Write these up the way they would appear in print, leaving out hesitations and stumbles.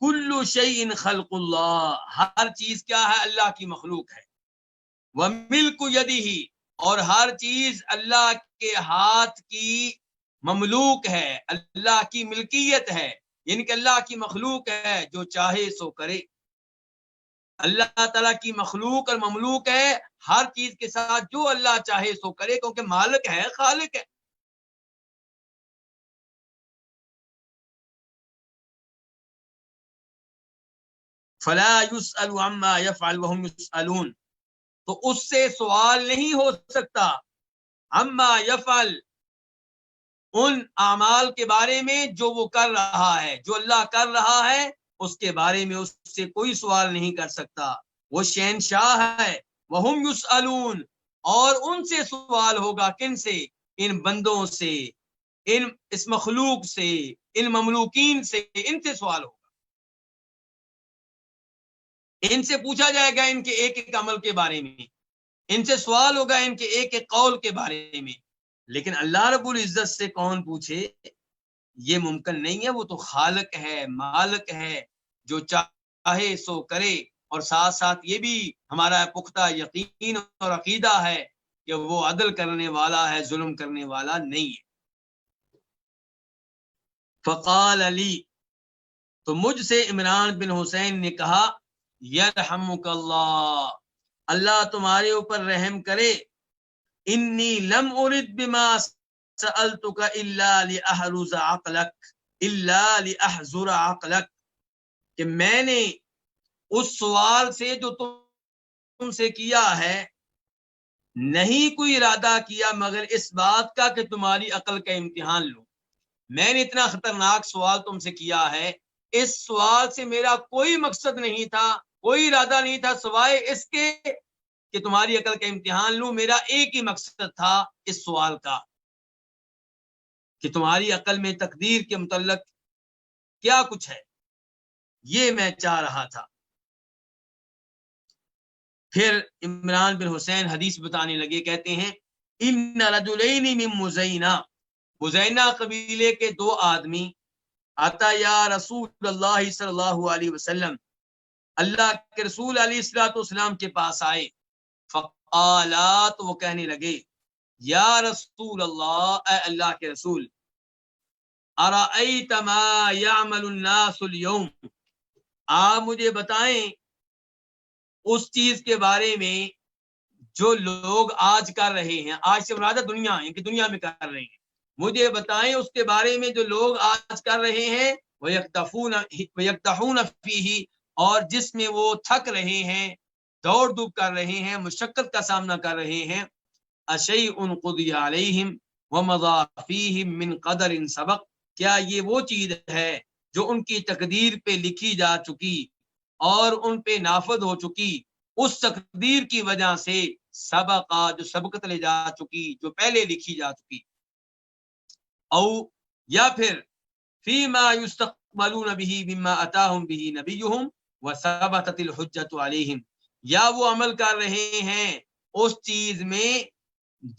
کل شیء خلق اللہ، ہر چیز کیا ہے؟ اللہ کی مخلوق ہے. وملک یدہ، اور ہر چیز اللہ کے ہاتھ کی مملوک ہے، اللہ کی ملکیت ہے، یعنی کہ اللہ کی مخلوق ہے، جو چاہے سو کرے. اللہ تعالیٰ کی مخلوق اور مملوک ہے، ہر چیز کے ساتھ جو اللہ چاہے سو کرے، کیونکہ مالک ہے، خالق ہے. فلا يسأل عما يفعل وهم يسألون، تو اس سے سوال نہیں ہو سکتا عما يفعل، ان اعمال کے بارے میں جو وہ کر رہا ہے، جو اللہ کر رہا ہے اس کے بارے میں اس سے کوئی سوال نہیں کر سکتا. وہ شہنشاہ ہے. وہم یسألون، اور ان سے سوال ہوگا. کن سے؟ ان بندوں سے، اس مخلوق سے، ان مملوکین سے، ان سے سوال ہوگا. ان سے پوچھا جائے گا ان کے ایک ایک عمل کے بارے میں، ان سے سوال ہوگا ان کے ایک ایک قول کے بارے میں. لیکن اللہ رب العزت سے کون پوچھے؟ یہ ممکن نہیں ہے. وہ تو خالق ہے، مالک ہے، جو چاہے سو کرے. اور ساتھ ساتھ یہ بھی ہمارا پختہ یقین اور عقیدہ ہے کہ وہ عدل کرنے والا ہے، ظلم کرنے والا نہیں ہے. فقال علی، تو مجھ سے عمران بن حسین نے کہا، یرحمک اللہ، اللہ تمہارے اوپر رحم کرے. انی لم ارد بما سألتک الا لاحرز عقلک، الا لاحذر عقلک، کہ میں نے اس سوال سے جو تم سے کیا ہے نہیں کوئی ارادہ کیا مگر اس بات کا کہ تمہاری عقل کا امتحان لوں. میں نے اتنا خطرناک سوال تم سے کیا ہے، اس سوال سے میرا کوئی مقصد نہیں تھا، کوئی ارادہ نہیں تھا سوائے اس کے کہ تمہاری عقل کا امتحان لوں. میرا ایک ہی مقصد تھا اس سوال کا کہ تمہاری عقل میں تقدیر کے متعلق کیا کچھ ہے، یہ میں چاہ رہا تھا. پھر عمران بن حسین حدیث بتانے لگے، کہتے ہیں ان رجلین من مزینہ، مزینہ قبیلے کے دو آدمی، آتا یا رسول اللہ صلی اللہ علیہ وسلم، اللہ کے رسول علیہ الصلوۃ والسلام کے پاس آئے. فقالات، وہ کہنے لگے، یا رسول اللہ، اے اللہ کے رسول، ارأیت ما یعمل الناس اليوم، آپ مجھے بتائیں اس چیز کے بارے میں جو لوگ آج کر رہے ہیں. آج سے مراد دنیا ہے کہ دنیا میں کر رہے ہیں. مجھے بتائیں اس کے بارے میں جو لوگ آج کر رہے ہیں، وَيَقْتَحُونَ فِيهِ، اور جس میں وہ تھک رہے ہیں، دوڑ دھوپ کر رہے ہیں، مشقت کا سامنا کر رہے ہیں. أَشَيْءٌ قُضِيَ عَلَيْهِمْ وَمَضَىٰ فِيهِمْ مِنْ قَدَرٍ سَبَقَ، کیا یہ وہ چیز ہے جو ان کی تقدیر پہ لکھی جا چکی اور ان پہ نافذ ہو چکی، اس تقدیر کی وجہ سے سبقہ، جو سبقت لے جا چکی، جو پہلے لکھی جا چکی. او یا پھر فیما یستقبلون به مما اتاہم به نبیہم وثبتت الحجۃ علیہم، یا وہ عمل کر رہے ہیں اس چیز میں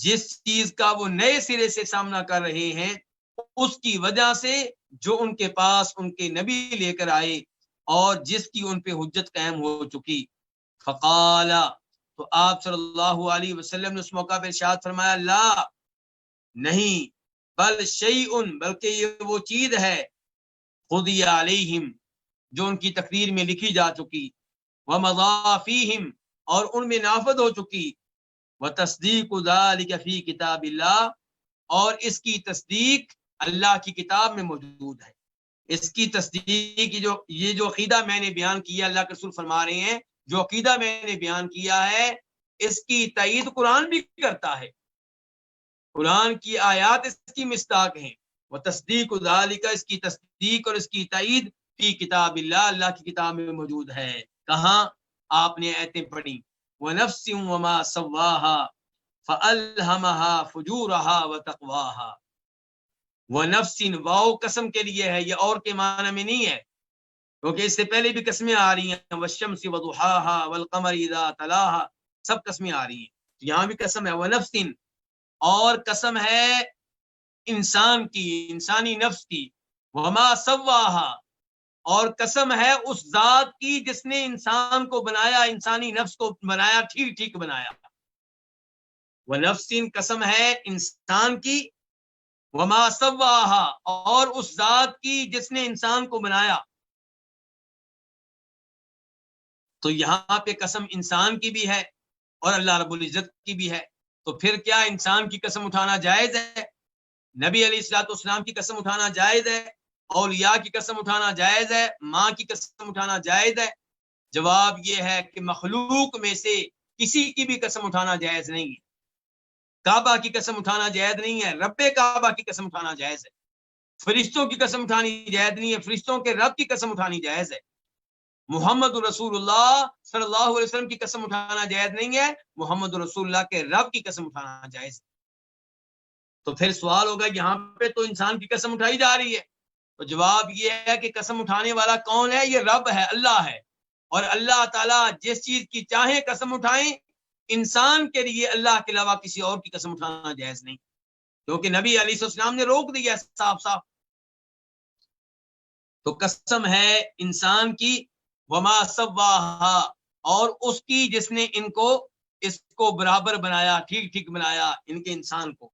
جس چیز کا وہ نئے سرے سے سامنا کر رہے ہیں، اس کی وجہ سے جو ان کے پاس ان کے نبی لے کر آئے اور جس کی ان پہ حجت قائم ہو چکی. فقال، تو آپ صلی اللہ علیہ وسلم نے اس موقع پہ ارشاد فرمایا، لا، نہیں، بل شیء، بلکہ یہ وہ چیز ہے، قضی علیہم، جو ان کی تقدیر میں لکھی جا چکی، ومضی فیہم، اور ان میں نافذ ہو چکی، وتصدیق ذلک فی کتاب اللہ، اور اس کی تصدیق اللہ کی کتاب میں موجود ہے. اس کی تصدیق یہ جو عقیدہ میں نے بیان کیا، اللہ کے رسول فرما رہے ہیں جو عقیدہ میں نے بیان کیا ہے اس کی تائید قرآن بھی کرتا ہے. قرآن کی آیات اس کی مصداق ہیں. وہ تصدیق ذالک، اس کی تصدیق اور اس کی تائید فی کتاب اللہ، اللہ کی کتاب میں موجود ہے. کہاں؟ آپ نے آیتیں پڑھی، وَنَفْسٍ وَمَا سَوَّاهَا فَأَلْهَمَهَا فُجُورَهَا وَتَقْوَاهَا. وَنَفْسٍ، واو قسم کے لیے ہے، یہ اور کے معنی میں نہیں ہے، کیونکہ اس سے پہلے بھی قسمیں آ رہی ہیں، وَالشَّمْسِ وَضُحَاهَا وَالْقَمَرِ إِذَا تَلَاهَا، سب قسمیں آ رہی ہیں. یہاں بھی قسم ہے، وَنَفْسٍ، اور قسم ہے انسان کی، انسانی نفس کی، وَمَا سَوَّاهَا، اور قسم ہے اس ذات کی جس نے انسان کو بنایا، انسانی نفس کو بنایا، ٹھیک ٹھیک بنایا. وہ نفس قسم ہے انسان کی، وما سواہا اور اس ذات کی جس نے انسان کو بنایا. تو یہاں پہ قسم انسان کی بھی ہے اور اللہ رب العزت کی بھی ہے. تو پھر کیا انسان کی قسم اٹھانا جائز ہے؟ نبی علیہ الصلوۃ والسلام کی قسم اٹھانا جائز ہے؟ اولیاء کی قسم اٹھانا جائز ہے؟ ماں کی قسم اٹھانا جائز ہے؟ جواب یہ ہے کہ مخلوق میں سے کسی کی بھی قسم اٹھانا جائز نہیں ہے. کعبہ کی قسم اٹھانا جائز نہیں ہے، رب کعبہ کی قسم اٹھانا جائز ہے. فرشتوں کی قسم اٹھانی جائز نہیں ہے، فرشتوں کے رب کی قسم اٹھانی جائز ہے. محمد رسول اللہ صلی اللہ علیہ وسلم کی قسم اٹھانا جائز نہیں ہے، محمد رسول اللہ کے رب کی قسم اٹھانا جائز ہے. تو پھر سوال ہوگا یہاں پہ تو انسان کی قسم اٹھائی جا رہی ہے. تو جواب یہ ہے کہ قسم اٹھانے والا کون ہے؟ یہ رب ہے، اللہ ہے. اور اللہ تعالیٰ جس چیز کی چاہیں قسم اٹھائیں. انسان کے لیے اللہ کے علاوہ کسی اور کی قسم اٹھانا جائز نہیں، کیونکہ نبی علیہ السلام نے روک دیا صاف صاف. تو قسم ہے انسان کی، وما سواہا اور اس کی جس نے اس کو برابر بنایا، ٹھیک ٹھیک بنایا ان کے انسان کو.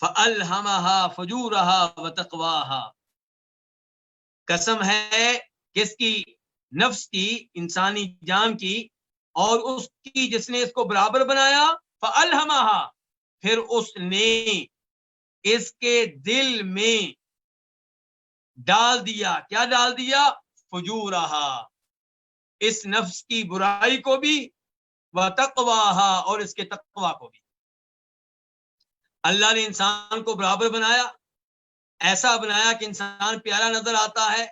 فَأَلْهَمَهَا فُجُورَهَا وَتَقْوَاهَا قسم ہے کس کی؟ نفس کی، انسانی جان کی، اور اس کی جس نے اس کو برابر بنایا. فَأَلْهَمَهَا پھر اس نے اس کے دل میں ڈال دیا. کیا ڈال دیا؟ فجورہا اس نفس کی برائی کو بھی، وتقواہا اور اس کے تقوی کو بھی. اللہ نے انسان کو برابر بنایا، ایسا بنایا کہ انسان پیارا نظر آتا ہے،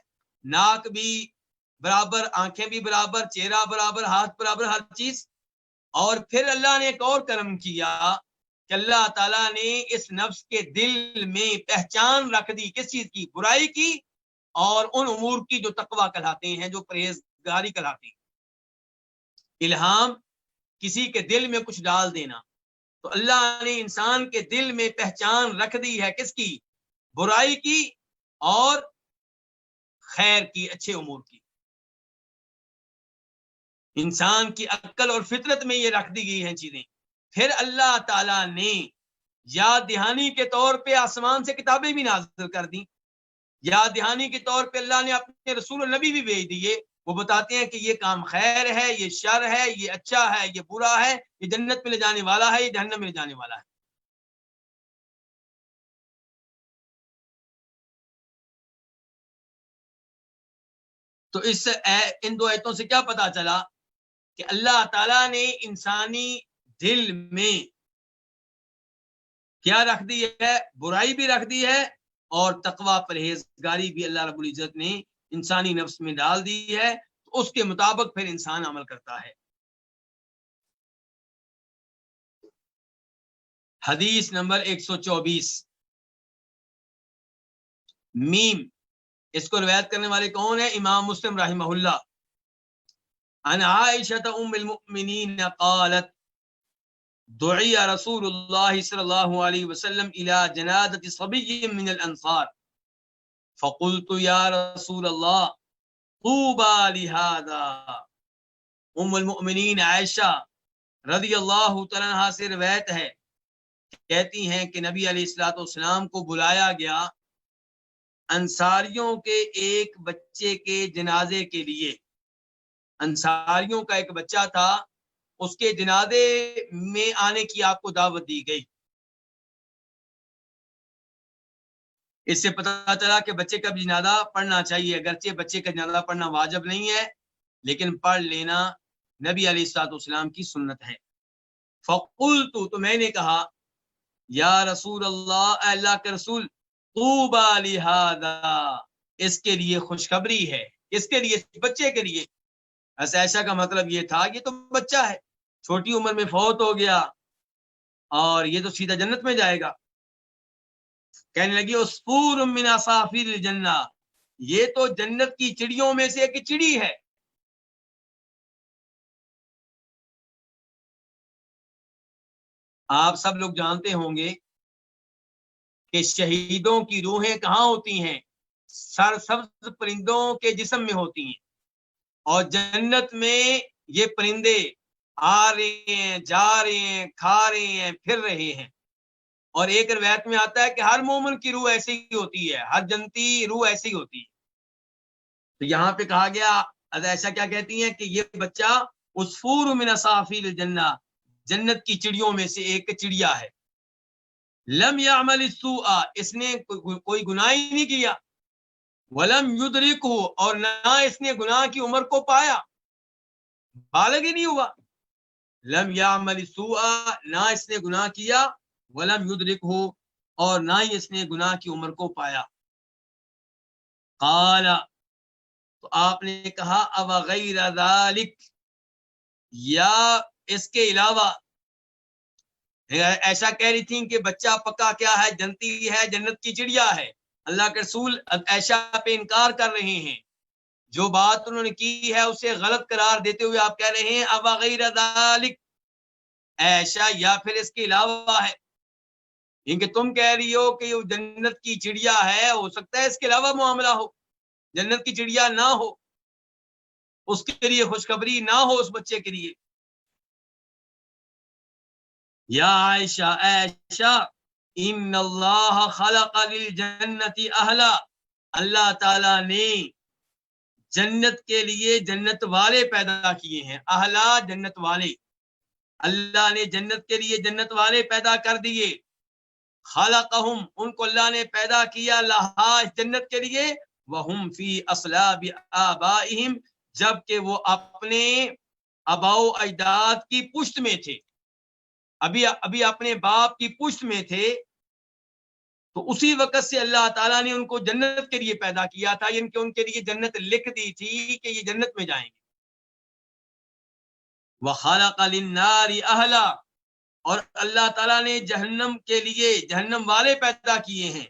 ناک بھی برابر، آنکھیں بھی برابر، چہرہ برابر، ہاتھ برابر، ہر چیز. اور پھر اللہ نے ایک اور کرم کیا کہ اللہ تعالیٰ نے اس نفس کے دل میں پہچان رکھ دی. کس چیز کی؟ برائی کی اور ان امور کی جو تقوی کہلاتے ہیں، جو پرہیزگاری کہلاتی ہیں. الہام کسی کے دل میں کچھ ڈال دینا. تو اللہ نے انسان کے دل میں پہچان رکھ دی ہے کس کی؟ برائی کی اور خیر کی، اچھے امور کی. انسان کی عقل اور فطرت میں یہ رکھ دی گئی ہیں چیزیں. پھر اللہ تعالیٰ نے یاد دہانی کے طور پہ آسمان سے کتابیں بھی نازل کر دیں. یاد دہانی کے طور پہ اللہ نے اپنے رسول و نبی بھی بھیج دیے. وہ بتاتے ہیں کہ یہ کام خیر ہے، یہ شر ہے، یہ اچھا ہے، یہ برا ہے، یہ جنت میں لے جانے والا ہے، یہ جہنم میں لے جانے والا ہے. تو ان دو آیتوں سے کیا پتا چلا کہ اللہ تعالیٰ نے انسانی دل میں کیا رکھ دی ہے؟ برائی بھی رکھ دی ہے اور تقوی پرہیزگاری بھی اللہ رب العزت نے انسانی نفس میں ڈال دی ہے. تو اس کے مطابق پھر انسان عمل کرتا ہے. حدیث نمبر 124 میم. اس کو روایت کرنے والے کون ہیں؟ امام مسلم رحمہ اللہ. عن عائشہ ام المؤمنین قالت دعی رسول اللہ صلی اللہ علیہ وسلم الى جنازة صبی من الانصار فقلت یا رسول اللہ طوبى لهذا. ام المؤمنین عائشہ رضی اللہ تعالیٰ عنہا سے روایت ہے، کہتی ہیں کہ نبی علیہ الصلوۃ والسلام کو بلایا گیا انصاریوں کے ایک بچے کے جنازے کے لیے. انصاریوں کا ایک بچہ تھا، اس کے جنازے میں آنے کی آپ کو دعوت دی گئی. اس سے پتہ چلا کہ بچے کا بھی جنازہ پڑھنا چاہیے، اگرچہ بچے کا جنازہ پڑھنا واجب نہیں ہے لیکن پڑھ لینا نبی علیہ الصلوۃ والسلام کی سنت ہے. فقلت تو میں نے کہا یا رسول اللہ، اے اللہ کے رسول، طوبى لهذا اس کے لیے خوشخبری ہے. اس کے لیے؟ بچے کے لیے. ایسا کا مطلب یہ تھا یہ تو بچہ ہے، چھوٹی عمر میں فوت ہو گیا اور یہ تو سیدھا جنت میں جائے گا. کہنے لگی عصفور من عصافیر الجنہ، یہ تو جنت کی چڑیوں میں سے ایک چڑی ہے. آپ سب لوگ جانتے ہوں گے کہ شہیدوں کی روحیں کہاں ہوتی ہیں؟ سرسبز پرندوں کے جسم میں ہوتی ہیں، اور جنت میں یہ پرندے آ رہے ہیں، جا رہے ہیں، کھا رہے ہیں، پھر رہے ہیں۔ اور ایک روایت میں آتا ہے کہ ہر مومن کی روح ایسی ہی ہوتی ہے، ہر جنتی روح ایسی ہی ہوتی ہے۔ تو یہاں پہ کہا گیا ایسا کیا کہتی ہیں کہ یہ بچہ عصفور من اصافیر الجنہ، جنت کی چڑیوں میں سے ایک چڑیا ہے۔ لم یعمل السوء، اس نے کوئی گناہ ہی نہیں کیا، ولم یدرکہ، اور نہ اس نے گناہ کی عمر کو پایا، بالغ ہی نہیں ہوا۔ لم یعمل السوء، نہ اس نے گناہ کیا، ولم یدرکہ، اور نہ ہی اس نے گناہ کی عمر کو پایا۔ قال، تو آپ نے کہا اب غیر ذالک، یا اس کے علاوہ، ایسا کہہ رہی تھیں کہ بچہ پکا کیا ہے، جنتی ہے، جنت کی چڑیا ہے۔ اللہ کے رسول عائشہ پہ انکار کر رہے ہیں، جو بات انہوں نے کی ہے اسے غلط قرار دیتے ہوئے آپ کہہ رہے ہیں اب غیر ذالک، عائشہ یا پھر اس کے علاوہ ہے، کیونکہ تم کہہ رہی ہو کہ وہ جنت کی چڑیا ہے، ہو سکتا ہے اس کے علاوہ معاملہ ہو، جنت کی چڑیا نہ ہو، اس کے لیے خوشخبری نہ ہو اس بچے کے لیے۔ یا عائشہ، عائشہ، ان اللہ خلق للجنت اہلا، اللہ تعالی نے جنت کے لیے جنت والے پیدا کیے ہیں، اہلا جنت والے، اللہ نے جنت کے لیے جنت والے پیدا کر دیے۔ خلقہم، ان کو اللہ نے پیدا کیا، لہا اس جنت کے لیے، وہم فی اصلاب آبائہم، جبکہ وہ اپنے آباؤ اجداد کی پشت میں تھے، ابھی اپنے باپ کی پشت میں تھے، تو اسی وقت سے اللہ تعالیٰ نے ان کو جنت کے لیے پیدا کیا تھا، یعنی کہ ان کے لیے جنت لکھ دی تھی کہ یہ جنت میں جائیں گے۔ وَخَلَقَ لِلنَّارِ أَهْلًا، اور اللہ تعالیٰ نے جہنم کے لیے جہنم والے پیدا کیے ہیں،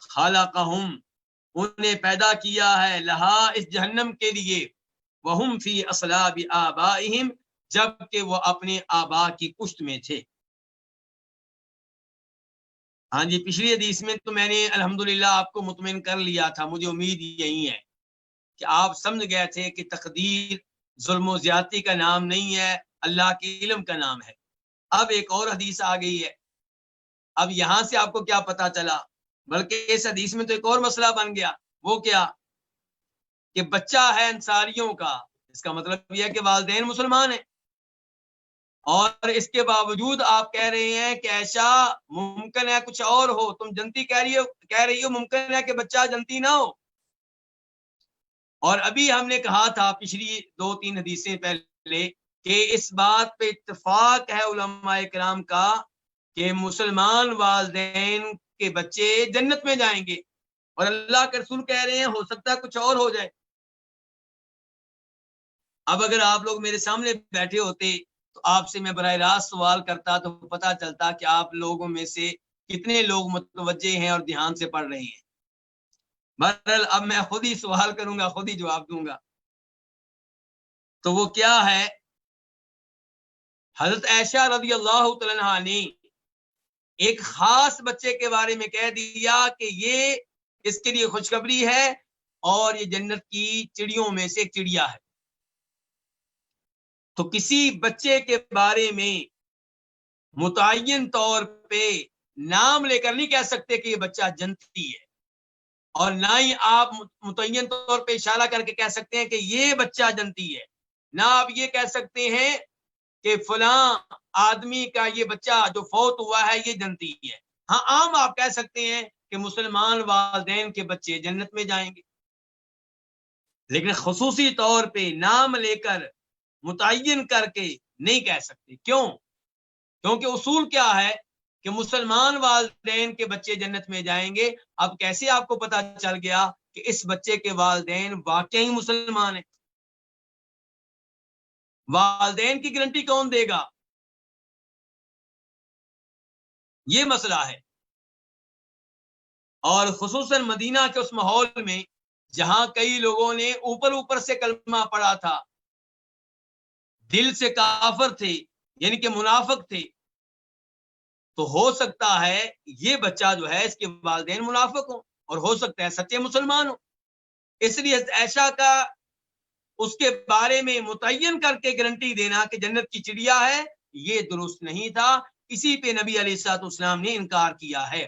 خَلَقَهُمْ، انہیں پیدا کیا ہے، لہا اس جہنم کے لیے، وَهُمْ فِي أَصْلَابِ آبَائِهِمْ، جبکہ وہ اپنے آبا کی پشت میں تھے۔ ہاں جی، پچھلی حدیث میں تو میں نے الحمدللہ آپ کو مطمئن کر لیا تھا، مجھے امید یہی ہے کہ آپ سمجھ گئے تھے کہ تقدیر ظلم و زیادتی کا نام نہیں ہے، اللہ کے علم کا نام ہے۔ اب ایک اور حدیث آ گئی ہے، اب یہاں سے آپ کو کیا پتا چلا، بلکہ اس حدیث میں تو ایک اور مسئلہ بن گیا، وہ کیا کہ بچہ ہے انصاریوں کا، اس کا مطلب یہ ہے کہ والدین مسلمان ہیں، اور اس کے باوجود آپ کہہ رہے ہیں کہ ایسا ممکن ہے کچھ اور ہو، تم جنتی کہہ رہی ہو، ممکن ہے کہ بچہ جنتی نہ ہو۔ اور ابھی ہم نے کہا تھا پچھلی 2-3 حدیثیں پہلے کہ اس بات پہ اتفاق ہے علماء کرام کا کہ مسلمان والدین کے بچے جنت میں جائیں گے، اور اللہ کے رسول کہہ رہے ہیں ہو سکتا ہے کچھ اور ہو جائے۔ اب اگر آپ لوگ میرے سامنے بیٹھے ہوتے تو آپ سے میں براہ راست سوال کرتا تو پتہ چلتا کہ آپ لوگوں میں سے کتنے لوگ متوجہ ہیں اور دھیان سے پڑھ رہے ہیں۔ بہرحال اب میں خود ہی سوال کروں گا، خود ہی جواب دوں گا۔ تو وہ کیا ہے، حضرت عائشہ رضی اللہ تعالیٰ عنہا نے ایک خاص بچے کے بارے میں کہہ دیا کہ یہ اس کے لیے خوشخبری ہے، اور یہ جنت کی چڑیوں میں سے ایک چڑیا ہے۔ تو کسی بچے کے بارے میں متعین طور پہ نام لے کر نہیں کہہ سکتے کہ یہ بچہ جنتی ہے، اور نہ ہی آپ متعین طور پہ اشارہ کر کے کہہ سکتے ہیں کہ یہ بچہ جنتی ہے، نہ آپ یہ کہہ سکتے ہیں کہ فلاں آدمی کا یہ بچہ جو فوت ہوا ہے یہ جنتی ہے۔ ہاں، عام آپ کہہ سکتے ہیں کہ مسلمان والدین کے بچے جنت میں جائیں گے، لیکن خصوصی طور پہ نام لے کر متعین کر کے نہیں کہہ سکتے۔ کیوں؟ کیونکہ اصول کیا ہے کہ مسلمان والدین کے بچے جنت میں جائیں گے۔ اب کیسے آپ کو پتا چل گیا کہ اس بچے کے والدین واقعی مسلمان ہیں؟ والدین کی گارنٹی کون دے گا؟ یہ مسئلہ ہے۔ اور خصوصاً مدینہ کے اس ماحول میں جہاں کئی لوگوں نے اوپر سے کلمہ پڑھا تھا، دل سے کافر تھے، یعنی کہ منافق تھے، تو ہو سکتا ہے یہ بچہ جو ہے اس کے والدین منافق ہوں، اور ہو سکتا ہے سچے مسلمان ہو. اس لیے عائشہ کا اس کے بارے میں متعین کر کے گارنٹی دینا کہ جنت کی چڑیا ہے یہ درست نہیں تھا. اسی پہ نبی علیہ الصلوۃ والسلام نے انکار کیا ہے.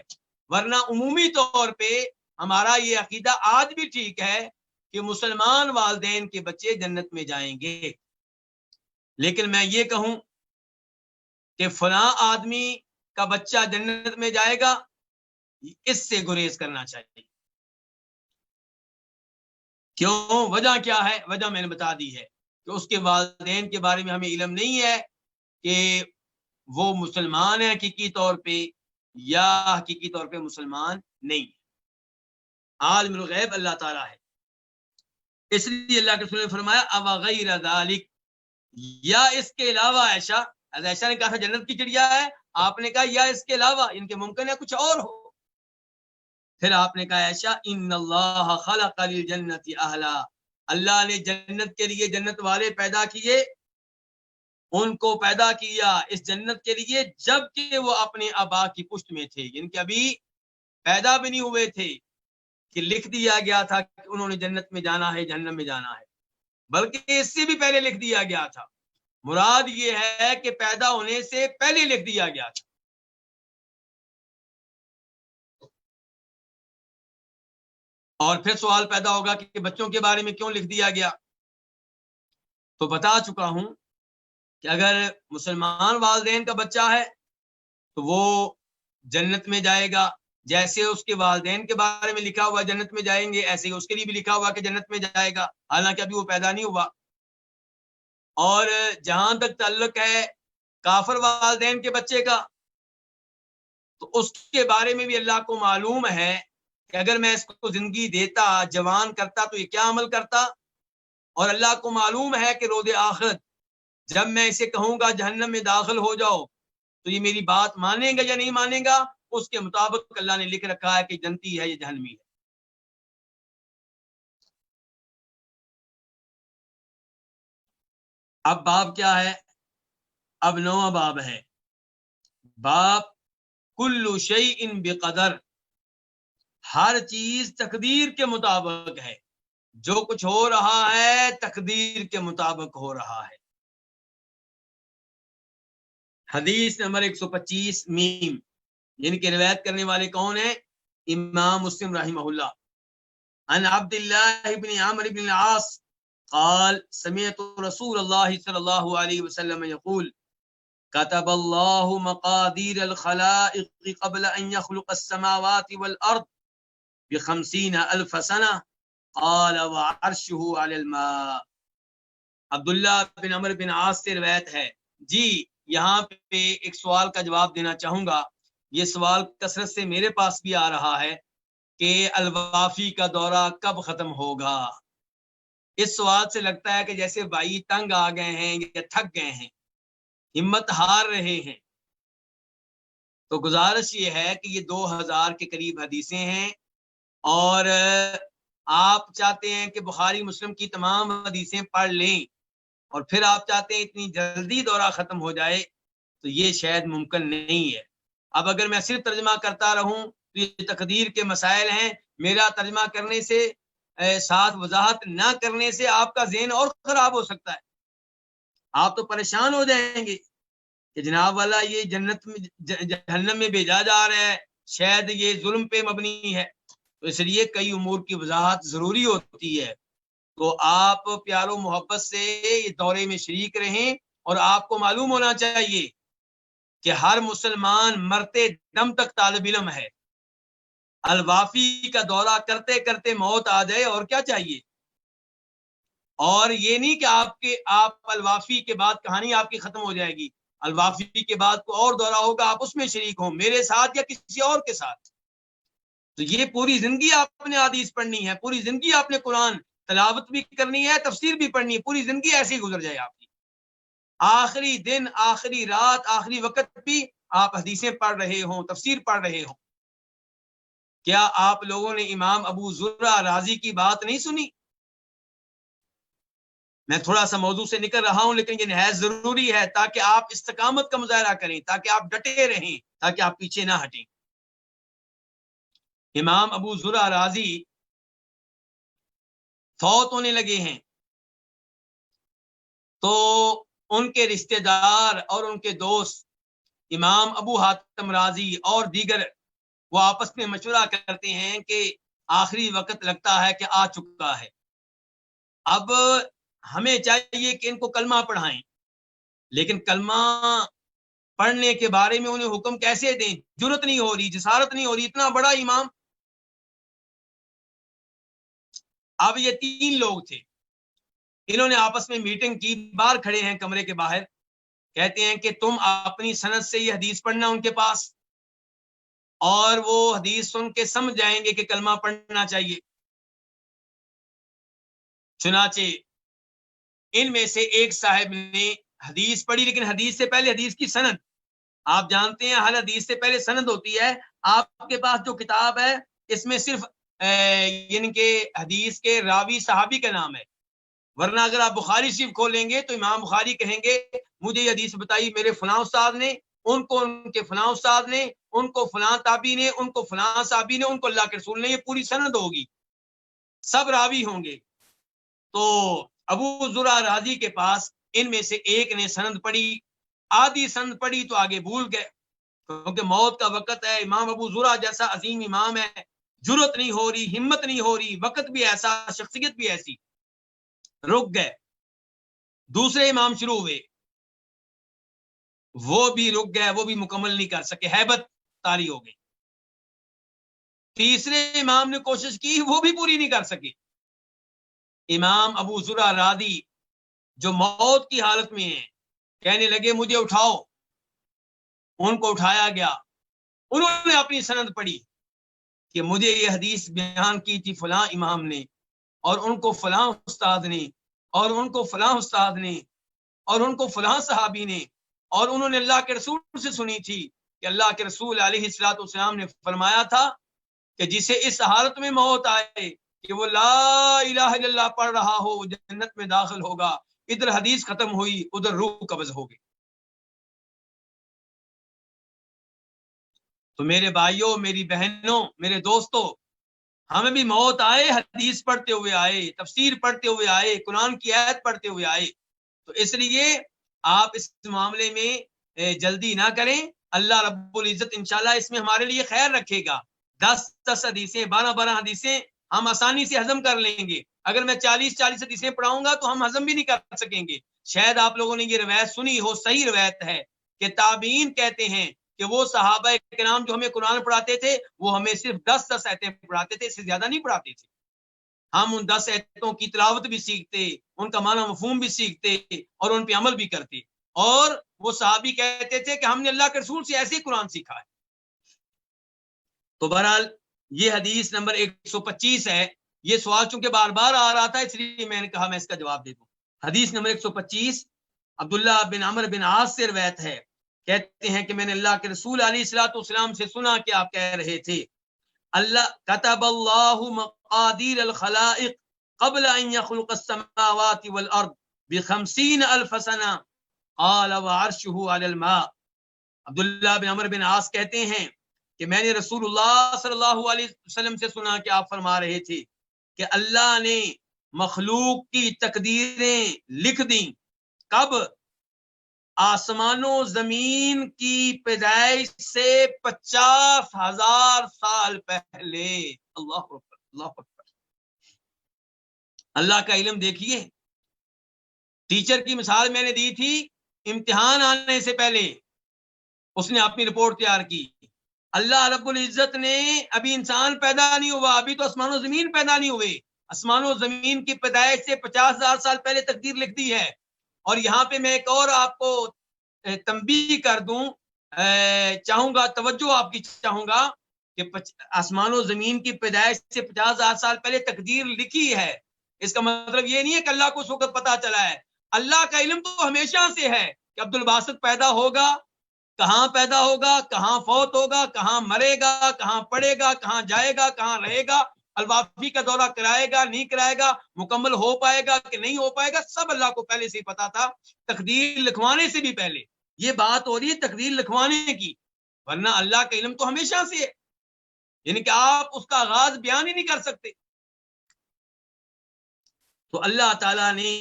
ورنہ عمومی طور پہ ہمارا یہ عقیدہ آج بھی ٹھیک ہے کہ مسلمان والدین کے بچے جنت میں جائیں گے. لیکن میں یہ کہوں کہ فلاں آدمی کا بچہ جنت میں جائے گا، اس سے گریز کرنا چاہیے. کیوں؟ وجہ کیا ہے؟ وجہ میں نے بتا دی ہے کہ اس کے والدین کے بارے میں ہمیں علم نہیں ہے کہ وہ مسلمان ہیں حقیقی طور پہ یا حقیقی طور پہ مسلمان نہیں. عالم الغیب اللہ تعالیٰ ہے. اس لیے اللہ کے رسول نے فرمایا او غیر ذالک، یا اس کے علاوہ. عائشہ نے کہا تھا جنت کی چڑیا ہے، آپ نے کہا یا اس کے علاوہ، ان کے ممکن ہے کچھ اور ہو. پھر آپ نے کہا عائشہ ان اللہ خلق للجنت اہلا، اللہ نے جنت کے لیے جنت والے پیدا کیے، ان کو پیدا کیا اس جنت کے لیے جب کہ وہ اپنے آبا کی پشت میں تھے، یعنی کہ ابھی پیدا بھی نہیں ہوئے تھے کہ لکھ دیا گیا تھا کہ انہوں نے جنت میں جانا ہے جہنم میں جانا ہے، بلکہ اس سے بھی پہلے لکھ دیا گیا تھا. مراد یہ ہے کہ پیدا ہونے سے پہلے لکھ دیا گیا تھا. اور پھر سوال پیدا ہوگا کہ بچوں کے بارے میں کیوں لکھ دیا گیا. تو بتا چکا ہوں کہ اگر مسلمان والدین کا بچہ ہے تو وہ جنت میں جائے گا، جیسے اس کے والدین کے بارے میں لکھا ہوا جنت میں جائیں گے، ایسے ہی اس کے لیے بھی لکھا ہوا کہ جنت میں جائے گا، حالانکہ ابھی وہ پیدا نہیں ہوا. اور جہاں تک تعلق ہے کافر والدین کے بچے کا، تو اس کے بارے میں بھی اللہ کو معلوم ہے کہ اگر میں اس کو زندگی دیتا، جوان کرتا، تو یہ کیا عمل کرتا. اور اللہ کو معلوم ہے کہ روز آخرت جب میں اسے کہوں گا جہنم میں داخل ہو جاؤ تو یہ میری بات مانے گا یا نہیں مانے گا. اس کے مطابق اللہ نے لکھ رکھا ہے کہ جنتی ہے یا جہنمی ہے. اب باب کیا ہے؟ اب 9واں باب ہے، باب کل شیء بقدر، ہر چیز تقدیر کے مطابق ہے. جو کچھ ہو رہا ہے تقدیر کے مطابق ہو رہا ہے. حدیث نمبر 125 میم، جن کی روایت کرنے والے کون ہیں؟ امام مسلم رحمہ اللہ. عن عبد الله بن عمرو بن العاص قال سمعت رسول الله صلى الله عليه وسلم يقول كتب الله مقادير الخلائق قبل أن يخلق السماوات والأرض ب50,000 سنة قال وعرشه على الماء. عبداللہ بن عمرو بن عاص سے روایت ہے. جی یہاں پہ ایک سوال کا جواب دینا چاہوں گا. یہ سوال کثرت سے میرے پاس بھی آ رہا ہے کہ الوافی کا دورہ کب ختم ہوگا. اس سوال سے لگتا ہے کہ جیسے بھائی تنگ آ گئے ہیں یا تھک گئے ہیں، ہمت ہار رہے ہیں. تو گزارش یہ ہے کہ یہ 2000 کے قریب حدیثیں ہیں، اور آپ چاہتے ہیں کہ بخاری مسلم کی تمام حدیثیں پڑھ لیں اور پھر آپ چاہتے ہیں اتنی جلدی دورہ ختم ہو جائے، تو یہ شاید ممکن نہیں ہے. اب اگر میں صرف ترجمہ کرتا رہوں تو یہ تقدیر کے مسائل ہیں. میرا ترجمہ کرنے سے ساتھ وضاحت نہ کرنے سے آپ کا ذہن اور خراب ہو سکتا ہے. آپ تو پریشان ہو جائیں گے کہ جناب والا یہ جنت میں جہنم میں بھیجا جا رہا ہے، شاید یہ ظلم پہ مبنی ہے. تو اس لیے کئی امور کی وضاحت ضروری ہوتی ہے. تو آپ پیار و محبت سے یہ دورے میں شریک رہیں، اور آپ کو معلوم ہونا چاہیے کہ ہر مسلمان مرتے دم تک طالب علم ہے. الوافی کا دورہ کرتے کرتے موت آ جائے اور کیا چاہیے. اور یہ نہیں کہ آپ الوافی کے بعد کہانی آپ کی ختم ہو جائے گی. الوافی کے بعد کو اور دورہ ہوگا، آپ اس میں شریک ہوں میرے ساتھ یا کسی اور کے ساتھ. تو یہ پوری زندگی آپ نے حدیث پڑھنی ہے، پوری زندگی آپ نے قرآن تلاوت بھی کرنی ہے، تفسیر بھی پڑھنی ہے. پوری زندگی ایسی گزر جائے آپ کی. آخری دن، آخری رات، آخری وقت بھی آپ حدیثیں پڑھ رہے ہوں، تفسیر پڑھ رہے ہوں. کیا آپ لوگوں نے امام ابو زرع رازی کی بات نہیں سنی؟ میں تھوڑا سا موضوع سے نکل رہا ہوں، لیکن یہ نہایت ضروری ہے تاکہ آپ استقامت کا مظاہرہ کریں، تاکہ آپ ڈٹے رہیں، تاکہ آپ پیچھے نہ ہٹیں. امام ابو زرع رازی فوت ہونے لگے ہیں تو ان کے رشتہ دار اور ان کے دوست امام ابو حاتم رازی اور دیگر وہ آپس میں مشورہ کرتے ہیں کہ آخری وقت لگتا ہے کہ آ چکا ہے، اب ہمیں چاہیے کہ ان کو کلمہ پڑھائیں، لیکن کلمہ پڑھنے کے بارے میں انہیں حکم کیسے دیں؟ جرت نہیں ہو رہی، جسارت نہیں ہو رہی، اتنا بڑا امام۔ اب یہ 3 لوگ تھے، انہوں نے آپس میں میٹنگ کی، باہر کھڑے ہیں کمرے کے باہر، کہتے ہیں کہ تم اپنی سند سے یہ حدیث پڑھنا ان کے پاس، اور وہ حدیث سن کے سمجھ جائیں گے کہ کلمہ پڑھنا چاہیے۔ چنانچہ ان میں سے ایک صاحب نے حدیث پڑھی، لیکن حدیث سے پہلے حدیث کی سند، آپ جانتے ہیں ہر حدیث سے پہلے سند ہوتی ہے۔ آپ کے پاس جو کتاب ہے اس میں صرف یعنی کہ حدیث کے راوی صحابی کا نام ہے، ورنہ اگر آپ بخاری شریف کھولیں گے تو امام بخاری کہیں گے مجھے یہ حدیث بتائی میرے فلاں استاد نے، ان کو ان کے فلاں استاد نے، ان کو فلاں تابعی نے، ان کو فلاں صحابی نے، ان کو اللہ کے رسول نے، یہ پوری سند ہوگی، سب راوی ہوں گے۔ تو ابو زرع رازی کے پاس ان میں سے ایک نے سند پڑھی، آدھی سند پڑھی تو آگے بھول گئے، کیونکہ موت کا وقت ہے، امام ابو زرع جیسا عظیم امام ہے، جرت نہیں ہو رہی، ہمت نہیں ہو رہی، وقت بھی ایسا، شخصیت بھی ایسی، رک گئے۔ دوسرے امام شروع ہوئے، وہ بھی رک گئے، وہ بھی مکمل نہیں کر سکے، ہیبت طاری ہو گئی۔ تیسرے امام نے کوشش کی، وہ بھی پوری نہیں کر سکے۔ امام ابو زرع رازی جو موت کی حالت میں ہیں کہنے لگے مجھے اٹھاؤ، ان کو اٹھایا گیا، انہوں نے اپنی سند پڑھی کہ مجھے یہ حدیث بیان کی تھی فلاں امام نے، اور ان کو فلاں استاد نے، اور ان کو فلاں استاد نے، اور ان کو فلاں صحابی نے، اور انہوں نے اللہ کے رسول سے سنی تھی کہ اللہ کے رسول علیہ الصلوۃ والسلام نے فرمایا تھا کہ جسے اس حالت میں موت آئے کہ وہ لا الہ الا اللہ پڑھ رہا ہو وہ جنت میں داخل ہوگا، ادھر حدیث ختم ہوئی، ادھر روح قبض ہو گئی۔ تو میرے بھائیوں، میری بہنوں، میرے دوستوں، ہمیں بھی موت آئے حدیث پڑھتے ہوئے آئے، تفسیر پڑھتے ہوئے آئے، قرآن کی آیت پڑھتے ہوئے آئے، تو اس لیے آپ اس معاملے میں جلدی نہ کریں، اللہ رب العزت انشاءاللہ اس میں ہمارے لیے خیر رکھے گا۔ 10 حدیثیں، 12 حدیثیں ہم آسانی سے ہضم کر لیں گے، اگر میں 40 حدیثیں پڑھاؤں گا تو ہم ہضم بھی نہیں کر سکیں گے۔ شاید آپ لوگوں نے یہ روایت سنی ہو، صحیح روایت ہے کہ تابعین کہتے ہیں کہ وہ صحابہ کرام جو ہمیں قرآن پڑھاتے تھے وہ ہمیں صرف 10 آیتیں پڑھاتے تھے، اس سے زیادہ نہیں پڑھاتے تھے۔ ہم ان 10 آیتوں کی تلاوت بھی سیکھتے، ان کا معنی مفہوم بھی سیکھتے اور ان پہ عمل بھی کرتے، اور وہ صحابی کہتے تھے کہ ہم نے اللہ کے رسول سے ایسے ہی قرآن سیکھا ہے۔ تو بہرحال یہ حدیث نمبر 125 ہے، یہ سوال چونکہ بار بار آ رہا تھا اس لیے میں نے کہا میں اس کا جواب دے دوں۔ حدیث نمبر 125 عبداللہ بن عمرو بن عاص سے روایت ہے، کہتے ہیں کہ میں نے اللہ کے رسول علیہ الصلوۃ والسلام سے سنا کہ آپ کہہ رہے تھے اللہ کتب اللہ مقادیر الخلائق قبل ان يخلق السماوات والارض ب50,000 سنہ قال وعرشه على الماء۔ عبداللہ بن عمرو بن عاص کہتے ہیں کہ میں نے رسول اللہ صلی اللہ علیہ وسلم سے سنا کہ آپ فرما رہے تھے کہ اللہ نے مخلوق کی تقدیریں لکھ دیں کب؟ آسمان و زمین کی پیدائش سے 50,000 سال پہلے۔ اللہ اکبر، اللہ اکبر، اللہ کا علم دیکھیے۔ ٹیچر کی مثال میں نے دی تھی، امتحان آنے سے پہلے اس نے اپنی رپورٹ تیار کی، اللہ رب العزت نے ابھی انسان پیدا نہیں ہوا، ابھی تو آسمان و زمین پیدا نہیں ہوئے، آسمان و زمین کی پیدائش سے 50,000 سال پہلے تقدیر لکھ دی ہے۔ اور یہاں پہ میں ایک اور آپ کو تنبیہ کر دوں، چاہوں گا توجہ آپ کی چاہوں گا کہ آسمان و زمین کی پیدائش سے 50,000 سال پہلے تقدیر لکھی ہے، اس کا مطلب یہ نہیں ہے کہ اللہ کو اس وقت پتا چلا ہے۔ اللہ کا علم تو ہمیشہ سے ہے کہ عبد الباسط پیدا ہوگا، کہاں پیدا ہوگا، کہاں فوت ہوگا، کہاں مرے گا، کہاں پڑے گا، کہاں جائے گا، کہاں رہے گا، الوافی کا دورہ کرائے گا نہیں کرائے گا، مکمل ہو پائے گا کہ نہیں ہو پائے گا، سب اللہ کو پہلے سے ہی پتا تھا، تقدیر لکھوانے سے بھی پہلے۔ یہ بات ہو رہی ہے تقدیر لکھوانے کی، ورنہ اللہ کا علم تو ہمیشہ سے ہے۔ یعنی کہ آپ اس کا آغاز بیان ہی نہیں کر سکتے۔ تو اللہ تعالیٰ نے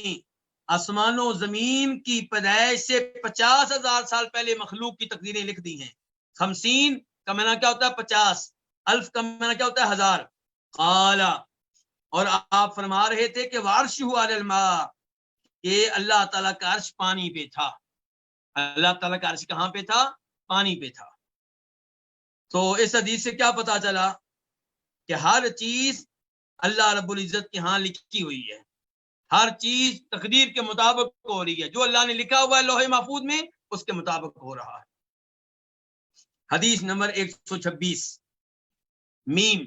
آسمان و زمین کی پیدائش سے 50,000 سال پہلے مخلوق کی تقدیریں لکھ دی ہیں۔ 50 کا معنی کیا ہوتا ہے 50، الف کا معنی کیا ہوتا ہے 1000۔ قال، اور آپ فرما رہے تھے کہ وارشہ علی الماء، کہ اللہ تعالیٰ کا عرش پانی پہ تھا۔ اللہ تعالیٰ کا عرش کہاں پہ تھا؟ پانی پہ تھا۔ تو اس حدیث سے کیا پتا چلا کہ ہر چیز اللہ رب العزت کے ہاں لکھی ہوئی ہے، ہر چیز تقدیر کے مطابق ہو رہی ہے، جو اللہ نے لکھا ہوا ہے لوح محفوظ میں اس کے مطابق ہو رہا ہے۔ حدیث نمبر 126 میم،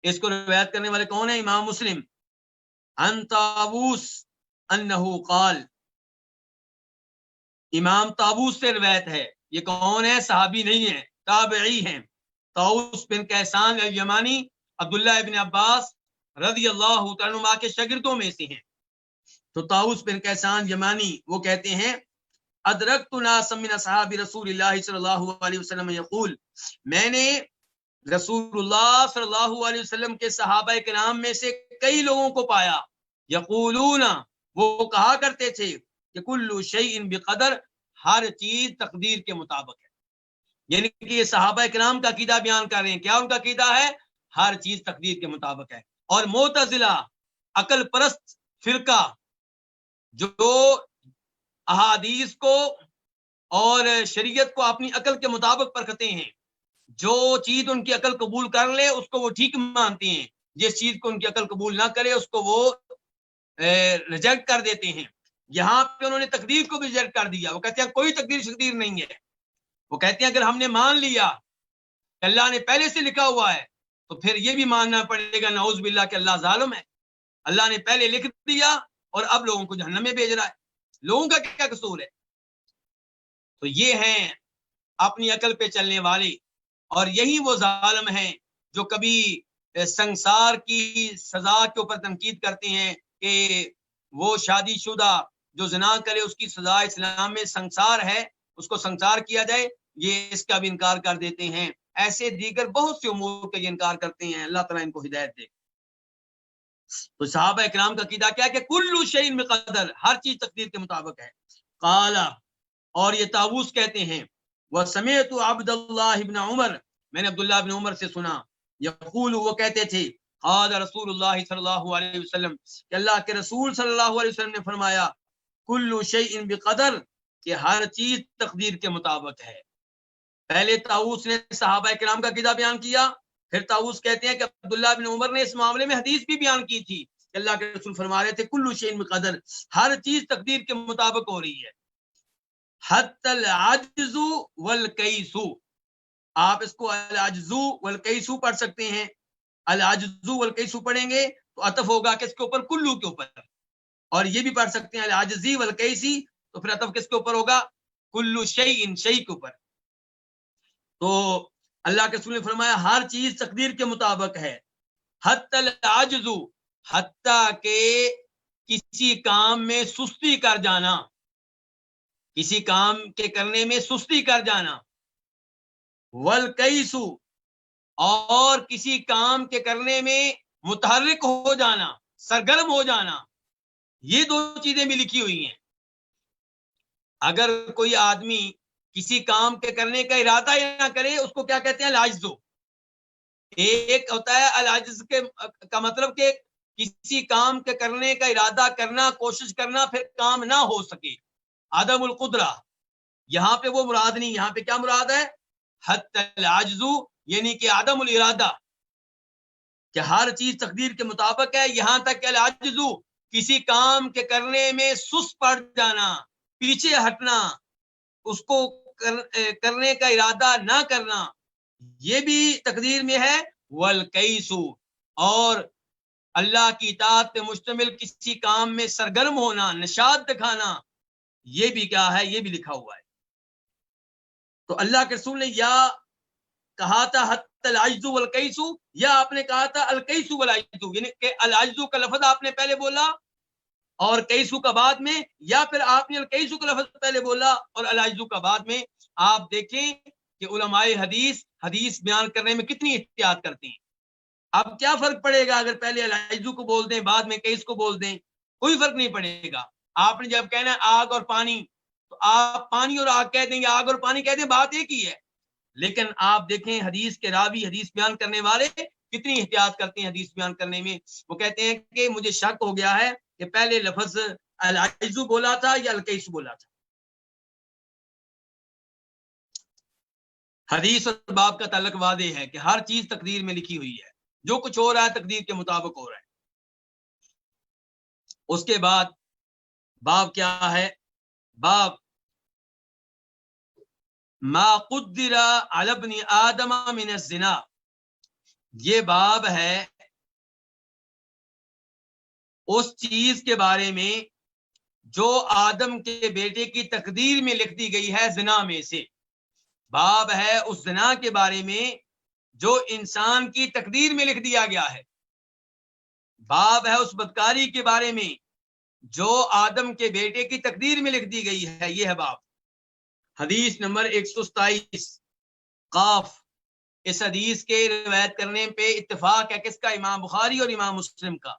اس کو روایت کرنے والے کون ہیں؟ امام مسلم۔ عن طاووس انہ قال، امام طاووس سے روایت ہے۔ یہ کون ہے؟ صحابی نہیں ہے، تابعی ہیں۔ طاووس بن کیسان الیمانی عبداللہ ابن عباس رضی اللہ تعالیٰ عنہما کے شاگردوں میں سے ہیں۔ تو طاووس بن کیسان یمانی وہ کہتے ہیں ادرکت ناسا من اصحاب رسول اللہ صلی اللہ علیہ وسلم یقول، میں نے رسول اللہ صلی اللہ علیہ وسلم کے صحابہ کرام میں سے کئی لوگوں کو پایا، یقولون، وہ کہا کرتے تھے کہ کل شیء بقدر، ہر چیز تقدیر کے مطابق ہے۔ یعنی کہ یہ صحابہ کرام کا عقیدہ بیان کر رہے ہیں۔ کیا ان کا عقیدہ ہے؟ ہر چیز تقدیر کے مطابق ہے۔ اور معتزلہ عقل پرست فرقہ جو احادیث کو اور شریعت کو اپنی عقل کے مطابق پرکھتے ہیں، جو چیز ان کی عقل قبول کر لے اس کو وہ ٹھیک مانتے ہیں، جس چیز کو ان کی عقل قبول نہ کرے اس کو وہ ریجیکٹ کر دیتے ہیں۔ یہاں پہ انہوں نے تقدیر کو بھی ریجیکٹ کر دیا۔ وہ کہتے ہیں کوئی تقدیر شقدیر نہیں ہے۔ وہ کہتے ہیں اگر ہم نے مان لیا کہ اللہ نے پہلے سے لکھا ہوا ہے تو پھر یہ بھی ماننا پڑے گا نعوذ باللہ کہ اللہ ظالم ہے، اللہ نے پہلے لکھ دیا اور اب لوگوں کو جہنم میں بھیج رہا ہے۔ لوگوں کا کیا قصور ہے؟ تو یہ ہیں اپنی عقل پہ چلنے والے، اور یہی وہ ظالم ہیں جو کبھی سنسار کی سزا کے اوپر تنقید کرتے ہیں کہ وہ شادی شدہ جو زنا کرے اس کی سزا اسلام میں سنسار ہے، اس کو سنسار کیا جائے، یہ اس کا بھی انکار کر دیتے ہیں۔ ایسے دیگر بہت سے امور کا یہ انکار کرتے ہیں۔ اللہ تعالیٰ ان کو ہدایت دے۔ تو صحابہ اکرام کا عقیدہ کیا ہے کہ کل شیء بقدر، ہر چیز تقدیر کے مطابق ہے۔ قال، اور یہ طاووس کہتے ہیں وسمعت عبد اللہ بن عمر، میں نے عبداللہ بن عمر سے سنا، یقول، وہ کہتے تھے قال رسول اللہ صلی اللہ علیہ وسلم، کہ اللہ کے رسول صلی اللہ علیہ وسلم نے فرمایا کل شیء بقدر، کہ ہر چیز تقدیر کے مطابق ہے۔ پہلے طاووس نے صحابہ کرام کا عقیدہ بیان کیا، پھر طاووس کہتے ہیں کہ عبداللہ بن عمر نے اس معاملے میں حدیث بھی بیان کی تھی کہ اللہ کے رسول فرما رہے تھے کل شیء بقدر، ہر چیز تقدیر کے مطابق ہو رہی ہے۔ حتی العجز والکیس، آپ اس کو العجز والکیس پڑھ سکتے ہیں۔ العجز والکیس پڑھیں گے تو عطف ہوگا کس کے اوپر؟ کلو کے اوپر۔ اور یہ بھی پڑھ سکتے ہیں العجزی والکیسی، تو پھر عطف کس کے اوپر ہوگا؟ کل شیء، شیء کے اوپر۔ تو اللہ کے رسول نے فرمایا ہر چیز تقدیر کے مطابق ہے۔ حتی العجز، حتیٰ کہ کسی کام میں سستی کر جانا، کسی کام کے کرنے میں سستی کر جانا، والکیس، اور کسی کام کے کرنے میں متحرک ہو جانا، سرگرم ہو جانا، یہ دو چیزیں بھی لکھی ہوئی ہیں۔ اگر کوئی آدمی کسی کام کے کرنے کا ارادہ ہی نہ کرے اس کو کیا کہتے ہیں؟ العجز۔ ایک ہوتا ہے العجز کا مطلب کہ کسی کام کے کرنے کا ارادہ کرنا، کوشش کرنا، پھر کام نہ ہو سکے، عدم القدرہ۔ یہاں پہ وہ مراد نہیں، یہاں پہ کیا مراد ہے؟ حتی العجز، یعنی کہ عدم الارادہ، کہ ہر چیز تقدیر کے مطابق ہے، یہاں تک کہ العجز، کسی کام کے کرنے میں سست پڑ جانا، پیچھے ہٹنا، اس کو کرنے کا ارادہ نہ کرنا، یہ بھی تقدیر میں ہے۔ والکیس، اور اللہ کی اطاعت پہ مشتمل کسی کام میں سرگرم ہونا، نشاط دکھانا، یہ بھی کیا ہے؟ یہ بھی لکھا ہوا ہے۔ تو اللہ کے رسول نے یا کہا تھا حتی العجز والکیس، یا آپ نے کہا تھا الکیس والعجز، یعنی کہ العجز کا لفظ آپ نے پہلے بولا اور کیسو کا بعد میں، یا پھر آپ نے الکیسو کا لفظ پہلے بولا اور العجز کا بعد میں۔ آپ دیکھیں کہ علماء حدیث حدیث بیان کرنے میں کتنی احتیاط کرتے ہیں. اب کیا فرق پڑے گا اگر پہلے العجو کو بول دیں بعد میں کیس کو بول دیں؟ کوئی فرق نہیں پڑے گا. آپ نے جب کہنا ہے آگ اور پانی تو آپ پانی اور آگ کہہ دیں گے, آگ اور پانی کہہ دیں, بات ایک ہی ہے. لیکن آپ دیکھیں حدیث کے راوی, حدیث بیان کرنے والے کتنی احتیاط کرتے ہیں حدیث بیان کرنے میں. وہ کہتے ہیں کہ مجھے شک ہو گیا ہے کہ پہلے لفظ العجو بولا تھا یا الکیس بولا تھا. حدیث اور باب کا تعلق واضح ہے کہ ہر چیز تقدیر میں لکھی ہوئی ہے, جو کچھ ہو رہا ہے تقدیر کے مطابق ہو رہا ہے. اس کے بعد باب کیا ہے؟ باب ما قدر علی ابن آدم من الزنا. یہ باب ہے اس چیز کے بارے میں جو آدم کے بیٹے کی تقدیر میں لکھ دی گئی ہے زنا میں سے. باب ہے اس زنا کے بارے میں جو انسان کی تقدیر میں لکھ دیا گیا ہے. باب ہے اس بدکاری کے بارے میں جو آدم کے بیٹے کی تقدیر میں لکھ دی گئی ہے. یہ ہے باب. حدیث نمبر 127 قاف. اس حدیث کے روایت کرنے پہ اتفاق ہے کس کا؟ امام بخاری اور امام مسلم کا.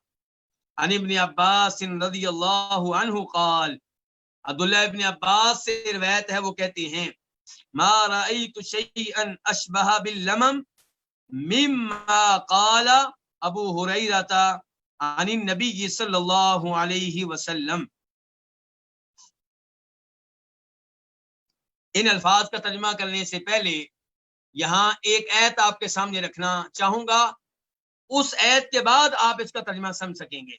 عن ابن عباس رضی اللہ عنہ قال. عبداللہ ابن عباس سے روایت ہے, وہ کہتے ہیں ما رأيت شيئا اشبه باللمم مما قال ابو ہریرہ عن النبی صلی اللہ علیہ وسلم. ان الفاظ کا ترجمہ کرنے سے پہلے یہاں ایک آیت آپ کے سامنے رکھنا چاہوں گا, اس آیت کے بعد آپ اس کا ترجمہ سمجھ سکیں گے.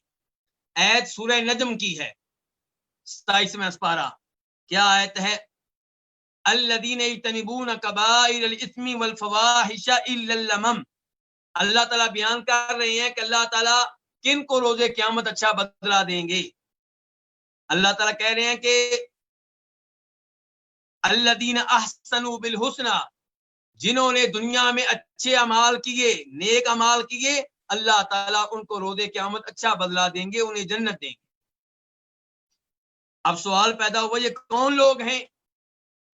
آیت سورہ نجم کی ہے, 27واں سپارہ. کیا آیت ہے؟ الذین یجتنبون کبائر الاثم والفواحش الا اللمم. اللہ تعالیٰ بیان کر رہے ہیں کہ اللہ تعالیٰ کن کو روز قیامت اچھا بدلہ دیں گے. اللہ تعالیٰ کہہ رہے ہیں کہ الذین احسنوا بالحسنى, جنہوں نے دنیا میں اچھے اعمال کیے, نیک اعمال کیے, اللہ تعالیٰ ان کو روز قیامت اچھا بدلہ دیں گے, انہیں جنت دیں گے. اب سوال پیدا ہوا یہ کون لوگ ہیں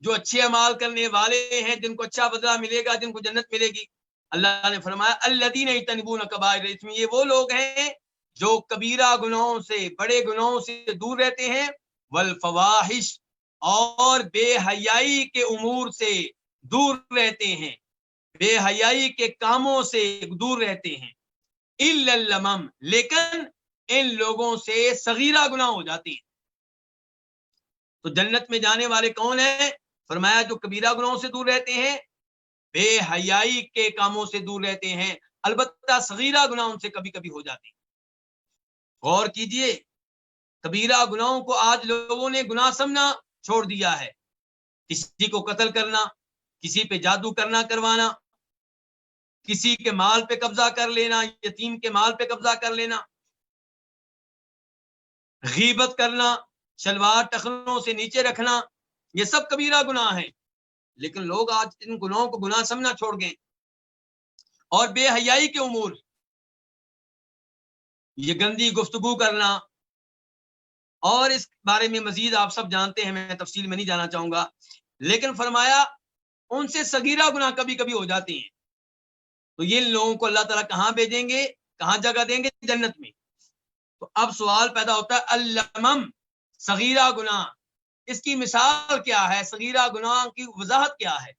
جو اچھے اعمال کرنے والے ہیں, جن کو اچھا بدلہ ملے گا, جن کو جنت ملے گی؟ اللہ نے فرمایا الذین یجتنبون کبائر الاثم, یہ وہ لوگ ہیں جو کبیرہ گناہوں سے, بڑے گناہوں سے دور رہتے ہیں, والفواحش, اور بے حیائی کے امور سے دور رہتے ہیں, بے حیائی کے کاموں سے دور رہتے ہیں. الا اللمم, لیکن ان لوگوں سے صغیرہ گناہ ہو جاتے ہیں. تو جنت میں جانے والے کون ہیں؟ فرمایا جو کبیرہ گناہوں سے دور رہتے ہیں, بے حیائی کے کاموں سے دور رہتے ہیں. البتہ صغیرہ گناہ ان سے کبھی کبھی ہو جاتے ہیں. غور کیجئے, کبیرہ گناہوں کو آج لوگوں نے گناہ سمجھنا چھوڑ دیا ہے. کسی کو قتل کرنا, کسی پہ جادو کرنا کروانا, کسی کے مال پہ قبضہ کر لینا, یتیم کے مال پہ قبضہ کر لینا, غیبت کرنا, شلوار ٹخنوں سے نیچے رکھنا, یہ سب کبیرہ گناہ ہیں. لیکن لوگ آج ان گناہوں کو گناہ سمجھنا چھوڑ گئے. اور بے حیائی کے امور, یہ گندی گفتگو کرنا, اور اس بارے میں مزید آپ سب جانتے ہیں, میں تفصیل میں نہیں جانا چاہوں گا. لیکن فرمایا ان سے صغیرہ گناہ کبھی کبھی ہو جاتے ہیں. تو یہ لوگوں کو اللہ تعالیٰ کہاں بھیجیں گے, کہاں جگہ دیں گے؟ جنت میں. تو اب سوال پیدا ہوتا ہے اللمم, صغیرہ گناہ, اس کی مثال کیا ہے؟ صغیرہ گناہ کی وضاحت کیا ہے؟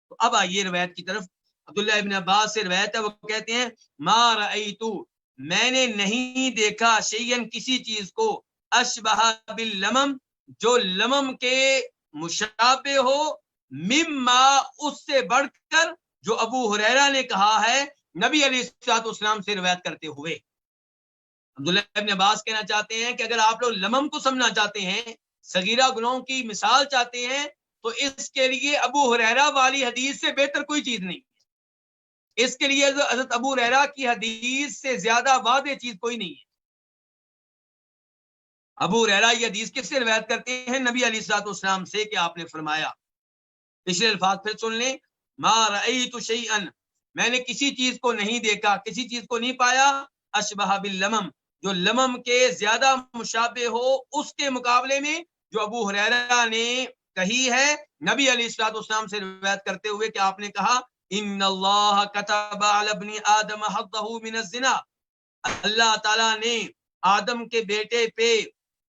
تو اب آئیے روایت کی طرف. عبداللہ ابن عباس سے روایت ہے, وہ کہتے ہیں ما رأیتو, میں نے نہیں دیکھا, شیئن کسی چیز کو, اشبہ باللمم, جو لمم کے مشابہ ہو, مما, اس سے بڑھ کر, جو ابو ہریرہ نے کہا ہے نبی علیہ الصلوۃ والسلام سے روایت کرتے ہوئے. عبداللہ ابن عباس کہنا چاہتے ہیں کہ اگر آپ لوگ لمم کو سمجھنا چاہتے ہیں, صغیرہ گناہوں کی مثال چاہتے ہیں, تو اس کے لیے ابو ہریرہ والی حدیث سے بہتر کوئی چیز نہیں. اس کے لیے حضرت ابو ہریرہ کی حدیث سے زیادہ واضح چیز کوئی نہیں ہے. ابو ہریرہ یہ حدیث کس سے روایت کرتے ہیں؟ نبی علیہ الصلوۃ والسلام سے, کہ آپ نے فرمایا, پچھلے الفاظ پھر سن لیں, ما رأیت شیئا, میں نے کسی چیز کو نہیں دیکھا, کسی چیز کو نہیں پایا, اشبہ باللمم, جو لمم کے زیادہ مشابہ ہو اس کے مقابلے میں, جو ابو ہریرہ نے کہی ہے نبی علیہ الصلوۃ والسلام سے روایت کرتے ہوئے کہ آپ نے کہا ان اللہ کتب علی ابن آدم حظہ من الزنا، اللہ تعالیٰ نے آدم کے بیٹے پہ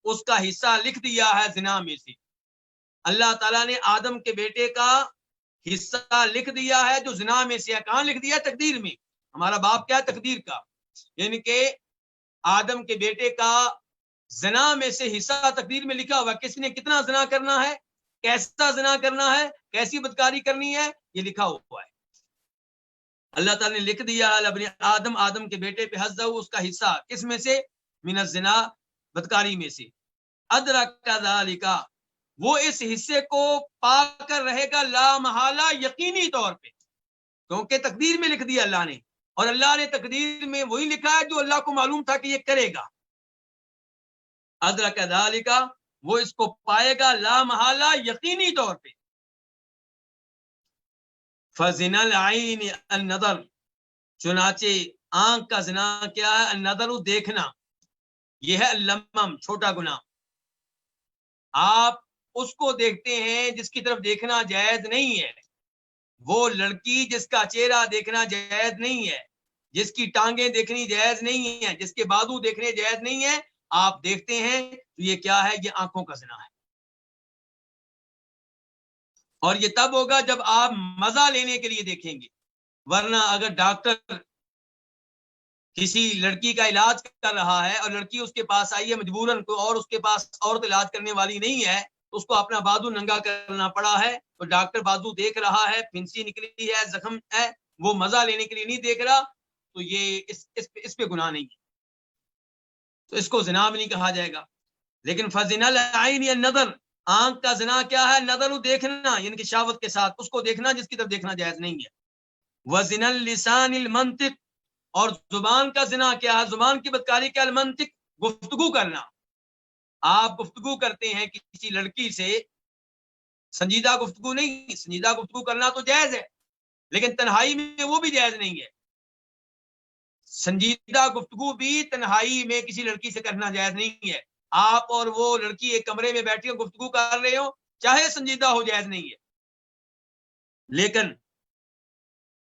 اس کا حصہ لکھ دیا ہے زنا میں سے. اللہ تعالیٰ نے آدم کے بیٹے کا حصہ لکھ دیا ہے جو زنا میں سے ہے. کہاں لکھ دیا؟ تقدیر میں. ہمارا باپ کیا؟ تقدیر کا. یعنی کہ آدم کے بیٹے کا زنا میں سے حصہ تقدیر میں لکھا ہوا. کس نے کتنا زنا کرنا ہے، کیسا زنا کرنا ہے، کیسی بدکاری کرنی ہے، یہ لکھا ہوا ہے. اللہ تعالیٰ نے لکھ دیا ابن آدم، آدم کے بیٹے پہ حظہ، اس کا حصہ. کس میں سے؟ من الزنا، بدکاری میں سے. ادرک ذالک، وہ اس حصے کو پا کر رہے گا لا محالہ، یقینی طور پہ، کیونکہ تقدیر میں لکھ دیا اللہ نے، اور اللہ نے تقدیر میں وہی لکھا ہے جو اللہ کو معلوم تھا کہ یہ کرے گا. ادرک ذالک، وہ اس کو پائے گا لا محالہ، یقینی طور پہ. فزنا العین النظر، چنانچہ آنکھ کا زنا کیا ہے؟ النظر، دیکھنا. یہ ہے اللمم، چھوٹا گناہ. آپ اس کو دیکھتے ہیں جس کی طرف دیکھنا جائز نہیں ہے. وہ لڑکی جس کا چہرہ دیکھنا جائز نہیں ہے، جس کی ٹانگیں دیکھنی جائز نہیں ہے، جس کے بازو دیکھنے جائز نہیں ہے، آپ دیکھتے ہیں تو یہ کیا ہے؟ یہ آنکھوں کا زنا ہے. اور یہ تب ہوگا جب آپ مزہ لینے کے لیے دیکھیں گے. ورنہ اگر ڈاکٹر کسی لڑکی کا علاج کر رہا ہے اور لڑکی اس کے پاس آئی ہے مجبوراً، اور اس کے پاس عورت علاج کرنے والی نہیں ہے، تو اس کو اپنا بازو ننگا کرنا پڑا ہے، تو ڈاکٹر بازو دیکھ رہا ہے، پھنسی نکلی ہے، زخم ہے، وہ مزہ لینے کے لیے نہیں دیکھ رہا، تو یہ اس پہ گناہ نہیں ہے، تو اس کو زنا بھی نہیں کہا جائے گا. لیکن فزنا العین النظر، آنکھ کا زنا کیا ہے؟ نظر، دیکھنا، یعنی کہ شہوت کے ساتھ اس کو دیکھنا جس کی طرف دیکھنا جائز نہیں ہے. وزنا اللسان المنطق، اور زبان کا زنا کیا ہے؟ زبان کی بدکاری کیا؟ المنطق، گفتگو کرنا. آپ گفتگو کرتے ہیں کسی لڑکی سے، سنجیدہ گفتگو نہیں، سنجیدہ گفتگو کرنا تو جائز ہے، لیکن تنہائی میں وہ بھی جائز نہیں ہے. سنجیدہ گفتگو بھی تنہائی میں کسی لڑکی سے کرنا جائز نہیں ہے. آپ اور وہ لڑکی ایک کمرے میں بیٹھی ہو، گفتگو کر رہے ہو، چاہے سنجیدہ ہو، جائز نہیں ہے. لیکن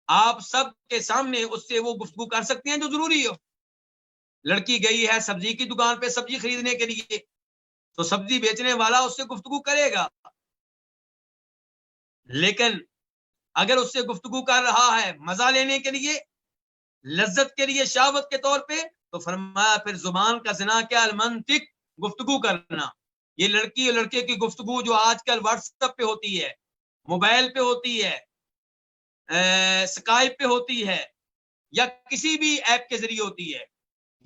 آپ سب کے سامنے اس سے وہ گفتگو کر سکتے ہیں جو ضروری ہو. لڑکی گئی ہے سبزی کی دکان پہ سبزی خریدنے کے لیے، تو سبزی بیچنے والا اس سے گفتگو کرے گا. لیکن اگر اس سے گفتگو کر رہا ہے مزہ لینے کے لیے، لذت کے لیے، شہوت کے طور پہ، تو فرمایا پھر زبان کا زنا کیا؟ المنطق، گفتگو کرنا. یہ لڑکی اور لڑکے کی گفتگو جو آج کل واٹس ایپ پہ ہوتی ہے، موبائل پہ ہوتی ہے، اسکائپ پہ ہوتی ہے، یا کسی بھی ایپ کے ذریعے ہوتی ہے،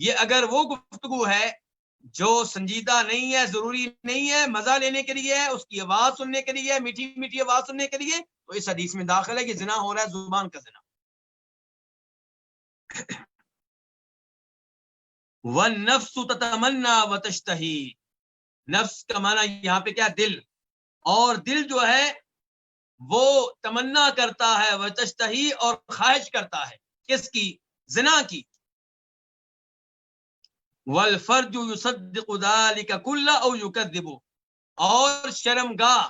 یہ اگر وہ گفتگو ہے جو سنجیدہ نہیں ہے، ضروری نہیں ہے، مزہ لینے کے لیے ہے، اس کی آواز سننے کے لیے، میٹھی میٹھی آواز سننے کے لیے، تو اس حدیث میں داخل ہے کہ زنا ہو رہا ہے زبان کا زنا. وَالنَّفْسُ تَتَمَنَّا وَتَشْتَهِي، نفس کا معنی یہاں پہ کیا؟ دل. اور دل جو ہے وہ تمنا کرتا ہے، وَتَشْتَهِي، اور خواہش کرتا ہے. کس کی؟ زنا کی. وَالْفَرْجُ يُصَدِّقُ ذَلِكَ كُلَّ أَوْ يُكَذِّبُ، اور شرمگاہ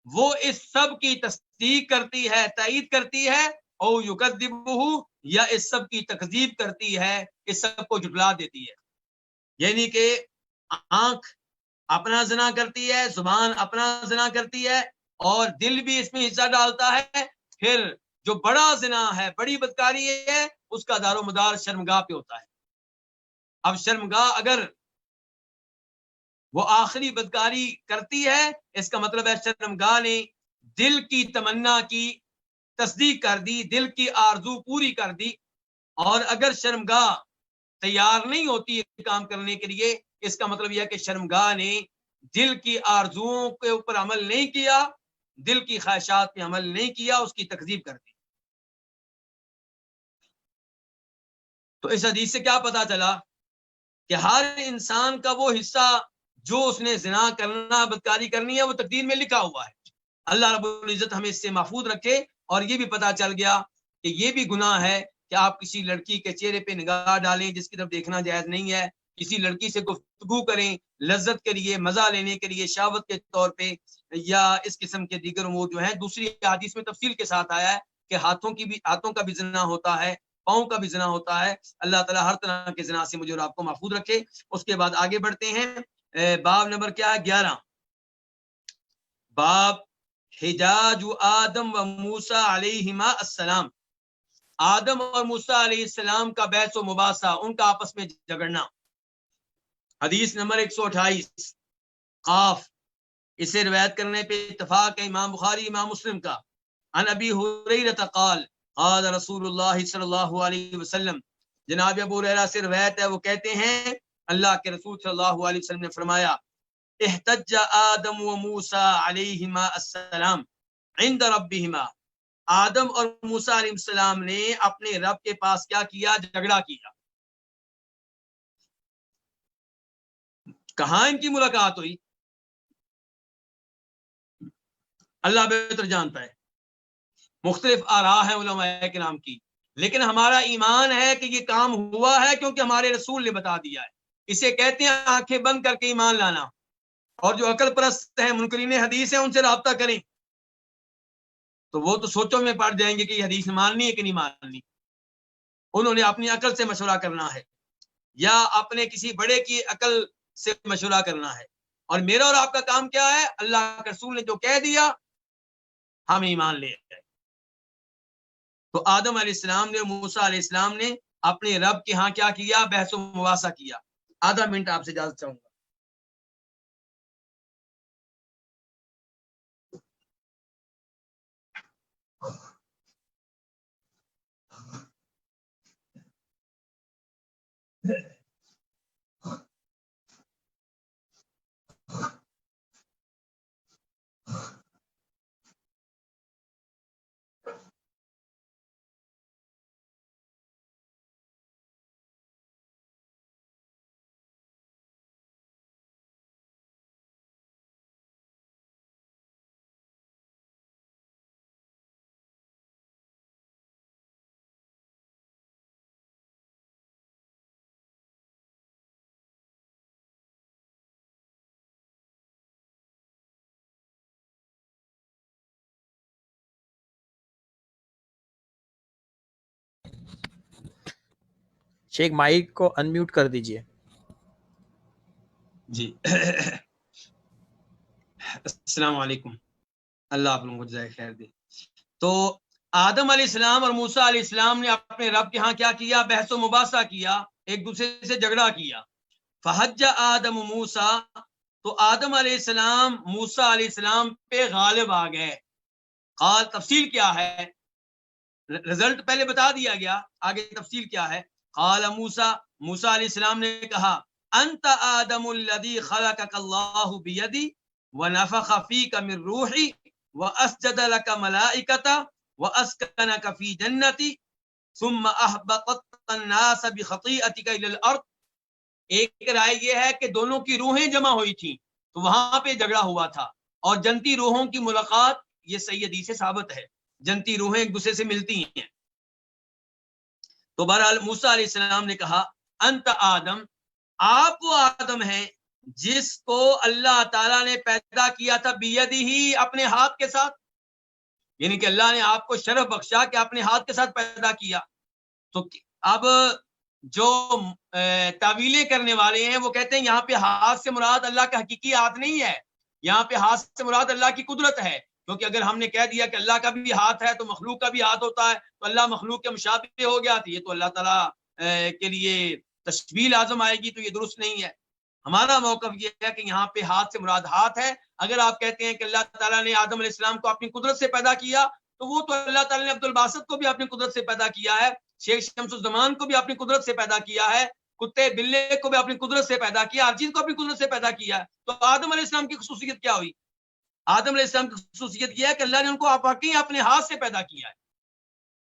وہ اس سب کی تصدیق کرتی ہے، تائید کرتی ہے، او یکذبہ، یا اس سب کی تکذیب کرتی ہے، اس سب کو جھٹلا دیتی ہے. یعنی کہ آنکھ اپنا زنا کرتی ہے، زبان اپنا زنا کرتی ہے، اور دل بھی اس میں حصہ ڈالتا ہے. پھر جو بڑا زنا ہے، بڑی بدکاری ہے، اس کا دار و مدار شرمگاہ پہ ہوتا ہے. اب شرمگاہ اگر وہ آخری بدکاری کرتی ہے، اس کا مطلب ہے شرمگاہ نے دل کی تمنا کی تصدیق کر دی، دل کی آرزو پوری کر دی. اور اگر شرمگاہ تیار نہیں ہوتی کام کرنے کے لیے، اس کا مطلب یہ ہے کہ شرمگاہ نے دل کی آرزوؤں کے اوپر عمل نہیں کیا، دل کی خواہشات پہ عمل نہیں کیا، اس کی تکذیب کر دی. تو اس حدیث سے کیا پتا چلا؟ کہ ہر انسان کا وہ حصہ جو اس نے زنا کرنا، بدکاری کرنی ہے، وہ تقدیر میں لکھا ہوا ہے. اللہ رب العزت ہمیں اس سے محفوظ رکھے. اور یہ بھی پتا چل گیا کہ یہ بھی گناہ ہے کہ آپ کسی لڑکی کے چہرے پہ نگاہ ڈالیں جس کی طرف دیکھنا جائز نہیں ہے، کسی لڑکی سے گفتگو کریں لذت کے لیے، مزہ لینے کے لیے، شہوت کے طور پہ، یا اس قسم کے دیگر امور جو ہیں دوسری حدیث میں تفصیل کے ساتھ آیا ہے کہ ہاتھوں کا بھی زنا ہوتا ہے، پاؤں کا بھی زنا ہوتا ہے۔ اللہ تعالیٰ ہر طرح کے زنا سے مجھے اور آپ کو محفوظ رکھے۔ اس کے بعد آگے بڑھتے ہیں، باب نمبر کیا ہے؟ 11، باب حجاج آدم و موسیٰ علیہما السلام، آدم اور موسیٰ علیہ السلام کا بحث و مباحثہ، ان کا آپس میں جھگڑنا۔ حدیث نمبر 128 قاف، اسے روایت کرنے پہ اتفاق ہے امام بخاری امام مسلم کا۔ عن ابی ہریرہ قال قال رسول اللہ صلی اللہ علیہ وسلم، جناب ابو ہریرہ سے روایت ہے، وہ کہتے ہیں اللہ کے رسول صلی اللہ علیہ وسلم نے فرمایا، احتج آدم و موسیٰ علیہما السلام عند ربہما، آدم اور موسیٰ علیہ السلام نے اپنے رب کے پاس کیا کیا؟ جھگڑا کیا۔ کہاں ان کی ملاقات ہوئی؟ اللہ بہتر جانتا ہے، مختلف آراء ہیں علماء کرام کی، لیکن ہمارا ایمان ہے کہ یہ کام ہوا ہے کیونکہ ہمارے رسول نے بتا دیا ہے۔ اسے کہتے ہیں آنکھیں بند کر کے ایمان لانا، اور جو عقل پرست ہیں، منکرین حدیث ہیں، ان سے رابطہ کریں تو وہ تو سوچوں میں پڑ جائیں گے کہ یہ حدیث ماننی ہے کہ نہیں ماننی۔ انہوں نے اپنی عقل سے مشورہ کرنا ہے یا اپنے کسی بڑے کی عقل سے مشورہ کرنا ہے، اور میرا اور آپ کا کام کیا ہے؟ اللہ کے رسول نے جو کہہ دیا ہم ایمان لے گئے۔ تو آدم علیہ السلام نے، موسیٰ علیہ السلام نے اپنے رب کے ہاں کیا کیا؟ بحث و مباحثہ کیا۔ آدھا منٹ آپ سے اجازت چاہوں گا۔ شیخ مائک کو انمیوٹ کر دیجئے۔ جی السلام علیکم، اللہ آپ لوگوں کو جزائے خیر دے۔ تو آدم علیہ السلام اور موسیٰ علیہ السلام نے اپنے رب کے ہاں کیا کیا؟ بحث و مباحثہ کیا، ایک دوسرے سے جھگڑا کیا۔ فحج آدم موسیٰ، تو آدم علیہ السلام موسیٰ علیہ السلام پہ غالب آ گئے۔ قال، تفصیل کیا ہے؟ رزلٹ پہلے بتا دیا گیا، آگے تفصیل کیا ہے؟ قال موسیٰ، موسیٰ علیہ السلام نے کہا، انت آدم الذی خلقک اللہ بیدی ونفخ فیک من روحی واسجد لک ملائکتا واسکنک فی جنتی ثم احبطت الناس بخطیئتک الی الارض۔ ایک رائے یہ ہے کہ دونوں کی روحیں جمع ہوئی تھیں تو وہاں پہ جھگڑا ہوا تھا، اور جنتی روحوں کی ملاقات یہ صحیح حدیث سے ثابت ہے، جنتی روحیں ایک دوسرے سے ملتی ہیں۔ تو بہرحال موسیٰ علیہ السلام نے کہا، انت آدم، آپ وہ آدم ہیں جس کو اللہ تعالیٰ نے پیدا کیا تھا بیدی ہی، اپنے ہاتھ کے ساتھ، یعنی کہ اللہ نے آپ کو شرف بخشا کہ اپنے ہاتھ کے ساتھ پیدا کیا۔ تو اب جو تعویلیں کرنے والے ہیں وہ کہتے ہیں یہاں پہ ہاتھ سے مراد اللہ کا حقیقی ہاتھ نہیں ہے، یہاں پہ ہاتھ سے مراد اللہ کی قدرت ہے، کیونکہ اگر ہم نے کہہ دیا کہ اللہ کا بھی ہاتھ ہے تو مخلوق کا بھی ہاتھ ہوتا ہے تو اللہ مخلوق کے مشابہ ہو گیا، تو یہ تو اللہ تعالیٰ کے لیے تشبیہ لازم آئے گی، تو یہ درست نہیں ہے۔ ہمارا موقف یہ ہے کہ یہاں پہ ہاتھ سے مراد ہاتھ ہے۔ اگر آپ کہتے ہیں کہ اللہ تعالیٰ نے آدم علیہ السلام کو اپنی قدرت سے پیدا کیا، تو وہ تو اللہ تعالیٰ نے عبد الباسط کو بھی اپنی قدرت سے پیدا کیا ہے، شیخ شمس الزمان کو بھی اپنی قدرت سے پیدا کیا ہے، کتے بلے کو بھی اپنی قدرت سے پیدا کیا، ہر چیز کو اپنی قدرت سے پیدا کیا ہے۔ تو آدم علیہ السلام کی خصوصیت کیا ہوئی؟ آدم علیہ السلام کی خصوصیت یہ ہے کہ اللہ نے ان کو واقعی اپنے ہاتھ سے پیدا کیا ہے،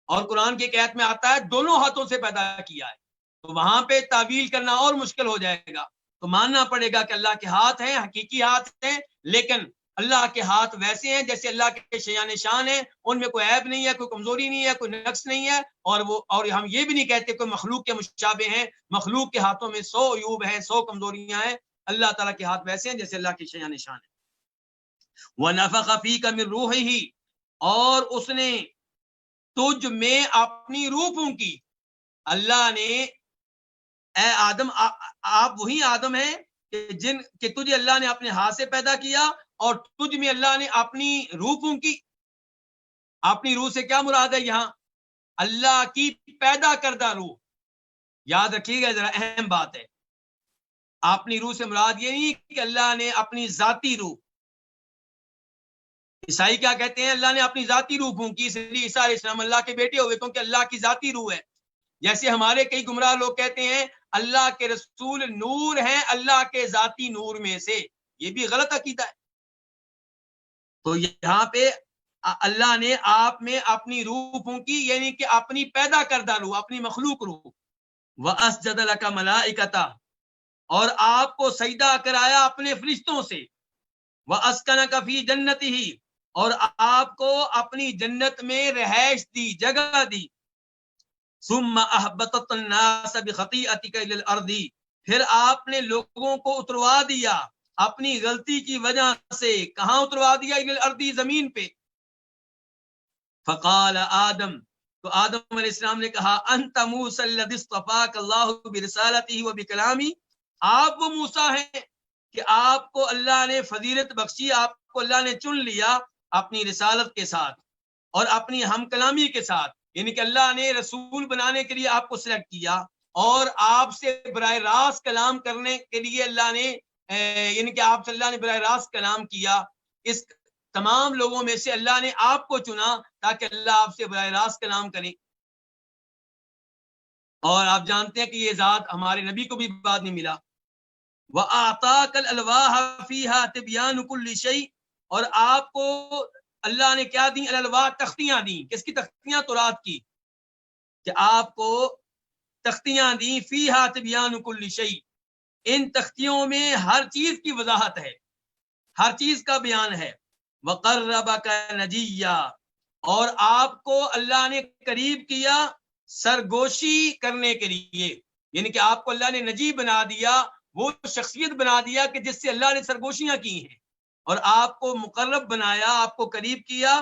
اور قرآن کی ایک آیت میں آتا ہے دونوں ہاتھوں سے پیدا کیا ہے، تو وہاں پہ تعویل کرنا اور مشکل ہو جائے گا۔ تو ماننا پڑے گا کہ اللہ کے ہاتھ ہیں، حقیقی ہاتھ ہیں، لیکن اللہ کے ہاتھ ویسے ہیں جیسے اللہ کے شیان شان ہیں، ان میں کوئی عیب نہیں ہے، کوئی کمزوری نہیں ہے، کوئی نقص نہیں ہے، اور ہم یہ بھی نہیں کہتے کوئی مخلوق کے مشابہ ہیں، مخلوق کے ہاتھوں میں 100 عیوب ہیں، 100 کمزوریاں ہیں، اللہ تعالیٰ کے ہاتھ ویسے ہیں جیسے اللہ کے شیان شان ہیں۔ وَنَفَخَ فِيكَ مِن رُوحِهِ، اور اس نے تجھ میں اپنی روح پھونکی. اللہ نے اے آدم آپ وہی آدم ہیں کہ تجھے اللہ نے اپنے ہاتھ سے پیدا کیا اور تجھ میں اللہ نے اپنی روح پھونکی. اپنی روح سے کیا مراد ہے یہاں؟ اللہ کی پیدا کردہ روح. یاد رکھیے گا ذرا اہم بات ہے. اپنی روح سے مراد یہ نہیں کہ اللہ نے اپنی ذاتی روح. عیسائی کیا کہتے ہیں؟ اللہ نے اپنی ذاتی روح پھونکی اس لیے عیسیٰ علیہ السلام اللہ کے بیٹے ہوئے کیونکہ اللہ کی ذاتی روح ہے. جیسے ہمارے کئی گمراہ لوگ کہتے ہیں اللہ کے رسول نور ہیں اللہ کے ذاتی نور میں سے. یہ بھی غلط عقیدہ ہے. تو یہاں پہ اللہ نے آپ میں اپنی روح پھونکی یعنی کہ اپنی پیدا کردہ روح, اپنی مخلوق روح. وَأَسْجَدَ لَكَ مَلَائِكَتَهُ اور آپ کو سجدہ کرایا اپنے فرشتوں سے. وَأَسْكَنَكَ فِي جَنَّتِهِ اور آپ کو اپنی جنت میں رہائش دی, جگہ دی. ثُمَّ أَهْبَطَتْ النَّاسَ بِخَطِيئَتِكَ إِلَى الْأَرْضِ پھر آپ نے لوگوں کو اتروا دیا اپنی غلطی کی وجہ سے. کہاں اتروا دیا؟ إِلَى الْأَرْضِ زمین پہ. فقال آدم تو آدم علیہ السلام نے کہا انت موسیٰ الذی اصطفاک اللہ برسالتہ و بکلامی آپ وہ موسیٰ ہیں کہ آپ کو اللہ نے فضیلت بخشی, آپ کو اللہ نے چن لیا اپنی رسالت کے ساتھ اور اپنی ہم کلامی کے ساتھ. یعنی کہ اللہ نے رسول بنانے کے لیے آپ کو سلیکٹ کیا اور آپ سے براہ راست کلام کرنے کے لیے اللہ نے یعنی کہ آپ سے اللہ نے براہ راست کلام کیا. اس تمام لوگوں میں سے اللہ نے آپ کو چنا تاکہ اللہ آپ سے براہ راست کلام کرے. اور آپ جانتے ہیں کہ یہ ذات ہمارے نبی کو بھی بعد نہیں ملا. وَأَعْطَاكَ الْأَلْوَاحَ فِيهَا تِبْيَانُ كُلِّ شَيْءٍ اور آپ کو اللہ نے کیا دیں؟ الالواح, تختیاں دیں. کس کی تختیاں؟ تورات کی. کہ آپ کو تختیاں دیں. فِيهَا تِبْيَانُ كُلِّ شَيْءٍ ان تختیوں میں ہر چیز کی وضاحت ہے, ہر چیز کا بیان ہے. وَقَرَّبَكَ نَجِيًّا اور آپ کو اللہ نے قریب کیا سرگوشی کرنے کے لیے. یعنی کہ آپ کو اللہ نے نجی بنا دیا, وہ شخصیت بنا دیا کہ جس سے اللہ نے سرگوشیاں کی ہیں, اور آپ کو مقرب بنایا, آپ کو قریب کیا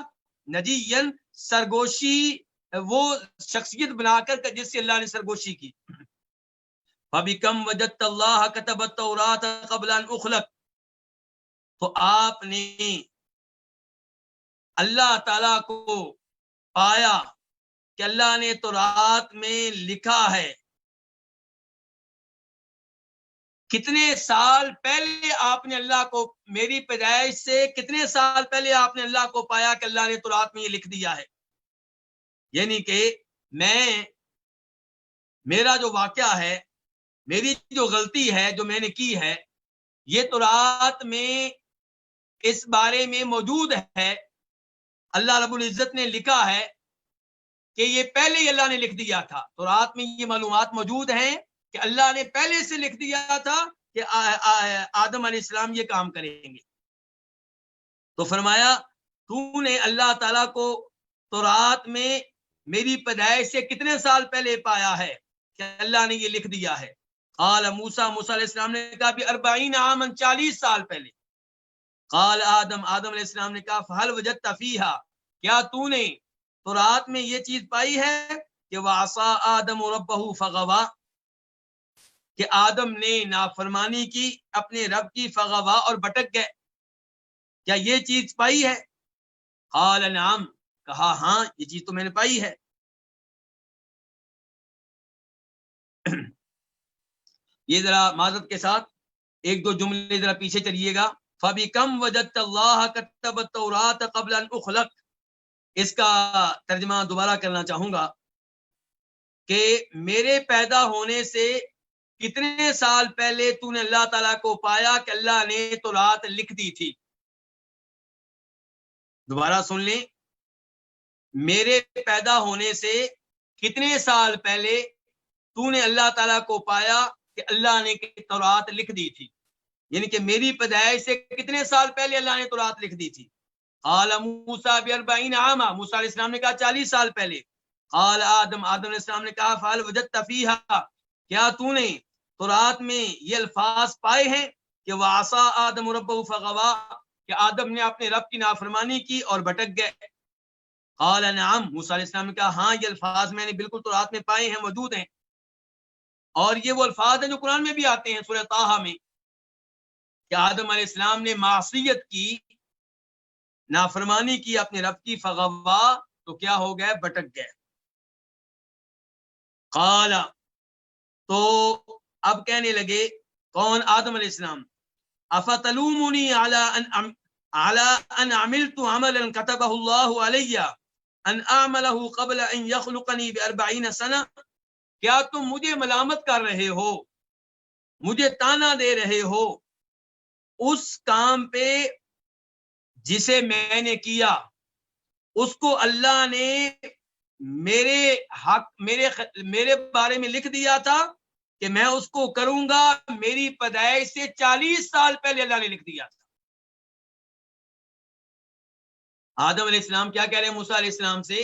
نجیًا سرگوشی, وہ شخصیت بنا کر جس سے اللہ نے سرگوشی کی. فَبِكَمْ وَجَدْتَ اللَّهَ كَتَبَ التَّوْرَاةَ قَبْلَ أَنْ أُخْلَقَ تو آپ نے اللہ تعالیٰ کو پایا کہ اللہ نے تورات میں لکھا ہے. کتنے سال پہلے آپ نے اللہ کو, میری پیدائش سے کتنے سال پہلے آپ نے اللہ کو پایا کہ اللہ نے تورات میں یہ لکھ دیا ہے. یعنی کہ میرا جو واقعہ ہے, میری جو غلطی ہے جو میں نے کی ہے, یہ تورات میں اس بارے میں موجود ہے. اللہ رب العزت نے لکھا ہے کہ یہ پہلے ہی اللہ نے لکھ دیا تھا. تورات میں یہ معلومات موجود ہیں کہ اللہ نے پہلے سے لکھ دیا تھا کہ آدم علیہ السلام یہ کام کریں گے. تو فرمایا تو نے اللہ تعالیٰ کو تورات میں میری پیدائش سے کتنے سال پہلے پایا ہے کہ اللہ نے یہ لکھ دیا ہے. قال موسیٰ علیہ السلام نے کہا بھی 40 عاما 40 سال پہلے. قال آدم علیہ السلام نے کہا فہل وجدت فیہا کیا تو نے تورات میں یہ چیز پائی ہے کہ وعصا آدم ربہ فغوا کہ آدم نے نافرمانی کی اپنے رب کی, فغوا اور بھٹک گئے, کیا یہ چیز پائی ہے؟ قال نعم کہا ہاں یہ چیز تو میں نے پائی ہے. یہ ذرا معذرت کے ساتھ ایک دو جملے ذرا پیچھے چلیے گا. فَبِكَمْ وَجَدْتَ اللَّهَ كَتَبَ التَّوْرَاةَ قَبْلَ أَنْ أُخْلَقَ اس کا ترجمہ دوبارہ کرنا چاہوں گا کہ میرے پیدا ہونے سے کتنے سال پہلے تو نے اللہ تعالیٰ کو پایا کہ اللہ نے تورات لکھ دی تھی. دوبارہ سن لیں, میرے پیدا ہونے سے کتنے سال پہلے تو نے اللہ تعالیٰ کو پایا کہ اللہ نے تورات لکھ دی تھی. یعنی کہ میری پیدائش سے کتنے سال پہلے اللہ نے تورات لکھ دی تھی. قال موسیٰ ب40 عاما موسیٰ علیہ السلام نے کہا 40 سال پہلے. قال آدم علیہ السلام نے کہا فہل وجدت فیہا کیا تو نے تورات میں یہ الفاظ پائے ہیں کہ وعصا آدم ربہ فغوا کہ آدم نے اپنے رب کی نافرمانی کی اور بھٹک گئے. قال نعم، موسیٰ علیہ السلام نے کہا ہاں یہ الفاظ میں نے بالکل تورات میں پائے ہیں، موجود ہیں، اور یہ وہ الفاظ ہیں جو قرآن میں بھی آتے ہیں سورہ طٰہٰ میں کہ آدم علیہ السلام نے معصیت کی، نافرمانی کی اپنے رب کی، فغوا، تو کیا ہو گئے؟ بھٹک گئے۔ قال، تو اب کہنے لگے کون؟ آدم علیہ السلام، افتلومنی علی ان عملت عملا كتبه الله علی ان اعمله قبل ان يخلقني ب40 سنہ، کیا تم مجھے ملامت کر رہے ہو، مجھے تانا دے رہے ہو اس کام پہ جسے میں نے کیا، اس کو اللہ نے میرے حق میرے بارے میں لکھ دیا تھا کہ میں اس کو کروں گا، میری پیدائش سے 40 سال پہلے اللہ نے لکھ دیا تھا۔ آدم علیہ السلام کیا کہہ رہے ہیں موسیٰ علیہ السلام سے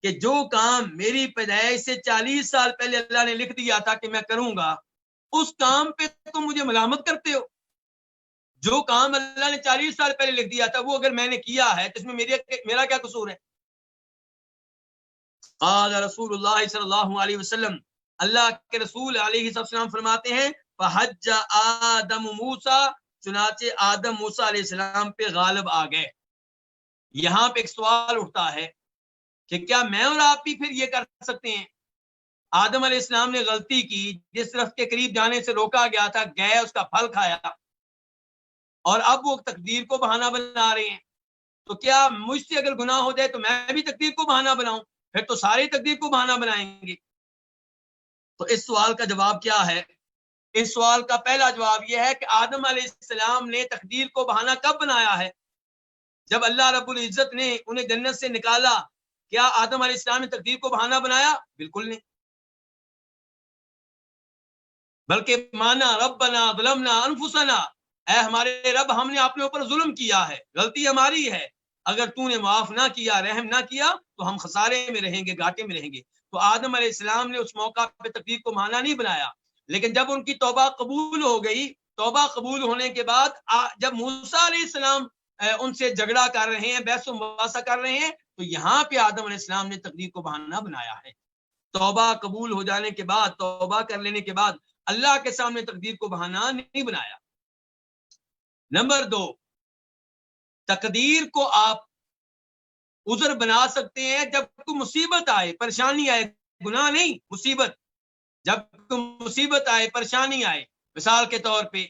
کہ جو کام میری پیدائش سے 40 سال پہلے اللہ نے لکھ دیا تھا کہ میں کروں گا، اس کام پہ تم مجھے ملامت کرتے ہو۔ جو کام اللہ نے 40 سال پہلے لکھ دیا تھا وہ اگر میں نے کیا ہے تو اس میں میرا کیا قصور ہے؟ قال رسول اللہ صلی اللہ علیہ وسلم، اللہ کے رسول علیہ السلام فرماتے ہیں فحج آدم موسیٰ، چنانچہ آدم موسیٰ علیہ السلام پہ غالب آ گئے۔ یہاں پہ ایک سوال اٹھتا ہے کہ کیا میں اور آپ بھی پھر یہ کر سکتے ہیں؟ آدم علیہ السلام نے غلطی کی، جس درخت کے قریب جانے سے روکا گیا تھا، گئے، اس کا پھل کھایا، اور اب وہ تقدیر کو بہانہ بنا رہے ہیں۔ تو کیا مجھ سے اگر گناہ ہو جائے تو میں بھی تقدیر کو بہانہ بناؤں؟ پھر تو سارے تقدیر کو بہانہ بنائیں گے۔ تو اس سوال کا جواب کیا ہے؟ اس سوال کا پہلا جواب یہ ہے کہ آدم علیہ السلام نے تقدیر کو بہانہ کب بنایا ہے؟ جب اللہ رب العزت نے انہیں جنت سے نکالا، کیا آدم علیہ السلام نے تقدیر کو بہانہ بنایا؟ بالکل نہیں، بلکہ مانا ربنا ظلمنا انفسنا، اے ہمارے رب ہم نے اپنے اوپر ظلم کیا ہے، غلطی ہماری ہے، اگر تو نے معاف نہ کیا، رحم نہ کیا تو ہم خسارے میں رہیں گے، گھاٹے میں رہیں گے۔ تو آدم علیہ السلام نے اس موقع پہ تقدیر کو بہانہ نہیں بنایا، لیکن جب ان کی توبہ قبول ہو گئی، توبہ قبول ہونے کے بعد جب موسیٰ علیہ السلام ان سے جھگڑا کر رہے ہیں، بحث و مباحثہ کر رہے ہیں، تو یہاں پہ آدم علیہ السلام نے تقدیر کو بہانہ بنایا ہے۔ توبہ قبول ہو جانے کے بعد، توبہ کر لینے کے بعد اللہ کے سامنے تقدیر کو بہانہ نہیں بنایا۔ نمبر 2، تقدیر کو آپ عذر بنا سکتے ہیں جب کوئی مصیبت آئے، پریشانی آئے، گناہ نہیں، مصیبت۔ جب کوئی مصیبت آئے، پریشانی آئے، مثال کے طور پہ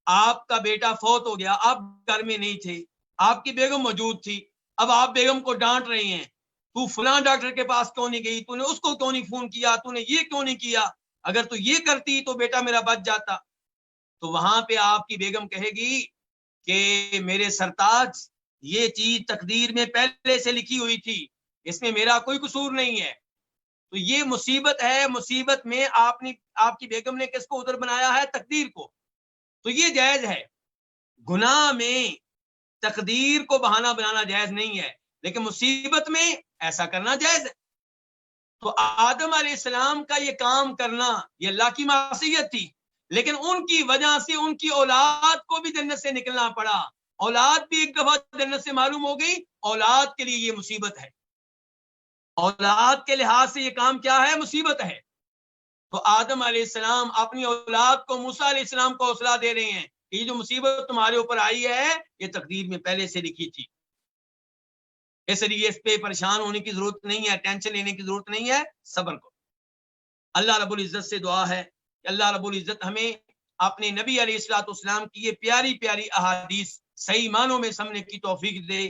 آپ کا بیٹا فوت ہو گیا، آپ گھر میں نہیں تھے، آپ کی بیگم موجود تھی، اب آپ بیگم کو ڈانٹ رہے ہیں، تو فلاں ڈاکٹر کے پاس کیوں نہیں گئی، تو نے اس کو کیوں نہیں فون کیا، تو نے یہ کیوں نہیں کیا، اگر تو یہ کرتی تو بیٹا میرا بچ جاتا۔ تو وہاں پہ آپ کی بیگم کہے گی کہ میرے سرتاج، یہ چیز تقدیر میں پہلے سے لکھی ہوئی تھی، اس میں میرا کوئی قصور نہیں ہے۔ تو یہ مصیبت ہے، مصیبت میں آپ کی بیگم نے کس کو عذر بنایا ہے؟ تقدیر کو۔ تو یہ جائز ہے۔ گناہ میں تقدیر کو بہانہ بنانا جائز نہیں ہے، لیکن مصیبت میں ایسا کرنا جائز ہے۔ تو آدم علیہ السلام کا یہ کام کرنا یہ اللہ کی معصیت تھی، لیکن ان کی وجہ سے ان کی اولاد کو بھی جنت سے نکلنا پڑا، اولاد بھی ایک دفعہ جنت سے معلوم ہو گئی، اولاد کے لیے یہ مصیبت ہے، اولاد کے لحاظ سے یہ کام کیا ہے؟ مصیبت ہے۔ تو آدم علیہ السلام اپنی اولاد کو، موسیٰ علیہ السلام کو حوصلہ دے رہے ہیں کہ یہ جو مصیبت تمہارے اوپر آئی ہے یہ تقدیر میں پہلے سے لکھی تھی، اس لیے اس پہ پریشان ہونے کی ضرورت نہیں ہے، ٹینشن لینے کی ضرورت نہیں ہے، صبر کو۔ اللہ رب العزت سے دعا ہے کہ اللہ رب العزت ہمیں اپنے نبی علیہ الصلوۃ والسلام کی یہ پیاری پیاری احادیث صحیح معنوں میں سمجھنے کی توفیق دے،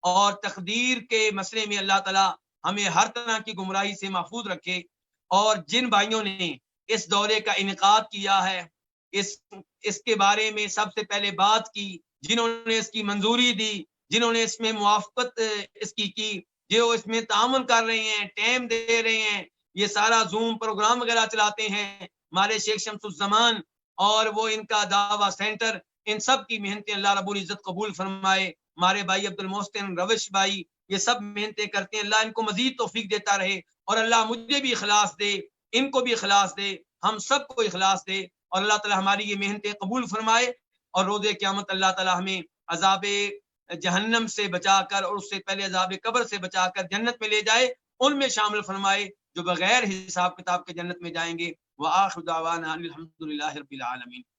اور تقدیر کے مسئلے میں اللہ تعالی ہمیں ہر طرح کی گمراہی سے محفوظ رکھے۔ اور جن بھائیوں نے اس دورے کا انعقاد کیا ہے، اس کے بارے میں سب سے پہلے بات کی، جنہوں نے اس کی منظوری دی، جنہوں نے اس میں موافقت اس کی، جو اس میں تعاون کر رہے ہیں، ٹائم دے رہے ہیں، یہ سارا زوم پروگرام وغیرہ چلاتے ہیں، ہمارے شیخ شمس الزمان اور وہ ان کا دعویٰ سینٹر، ان سب کی محنتیں اللہ رب العزت قبول فرمائے۔ ہمارے بھائی عبد المحسن روش بھائی، یہ سب محنتیں کرتے ہیں، اللہ ان کو مزید توفیق دیتا رہے، اور اللہ مجھے بھی اخلاص دے، ان کو بھی اخلاص دے، ہم سب کو اخلاص دے، اور اللہ تعالی ہماری یہ محنتیں قبول فرمائے، اور روز قیامت اللہ تعالی ہمیں عذاب جہنم سے بچا کر اور اس سے پہلے عذاب قبر سے بچا کر جنت میں لے جائے، ان میں شامل فرمائے جو بغیر حساب کتاب کے جنت میں جائیں گے۔ وآخر دعوانا الحمد للہ رب العالمین۔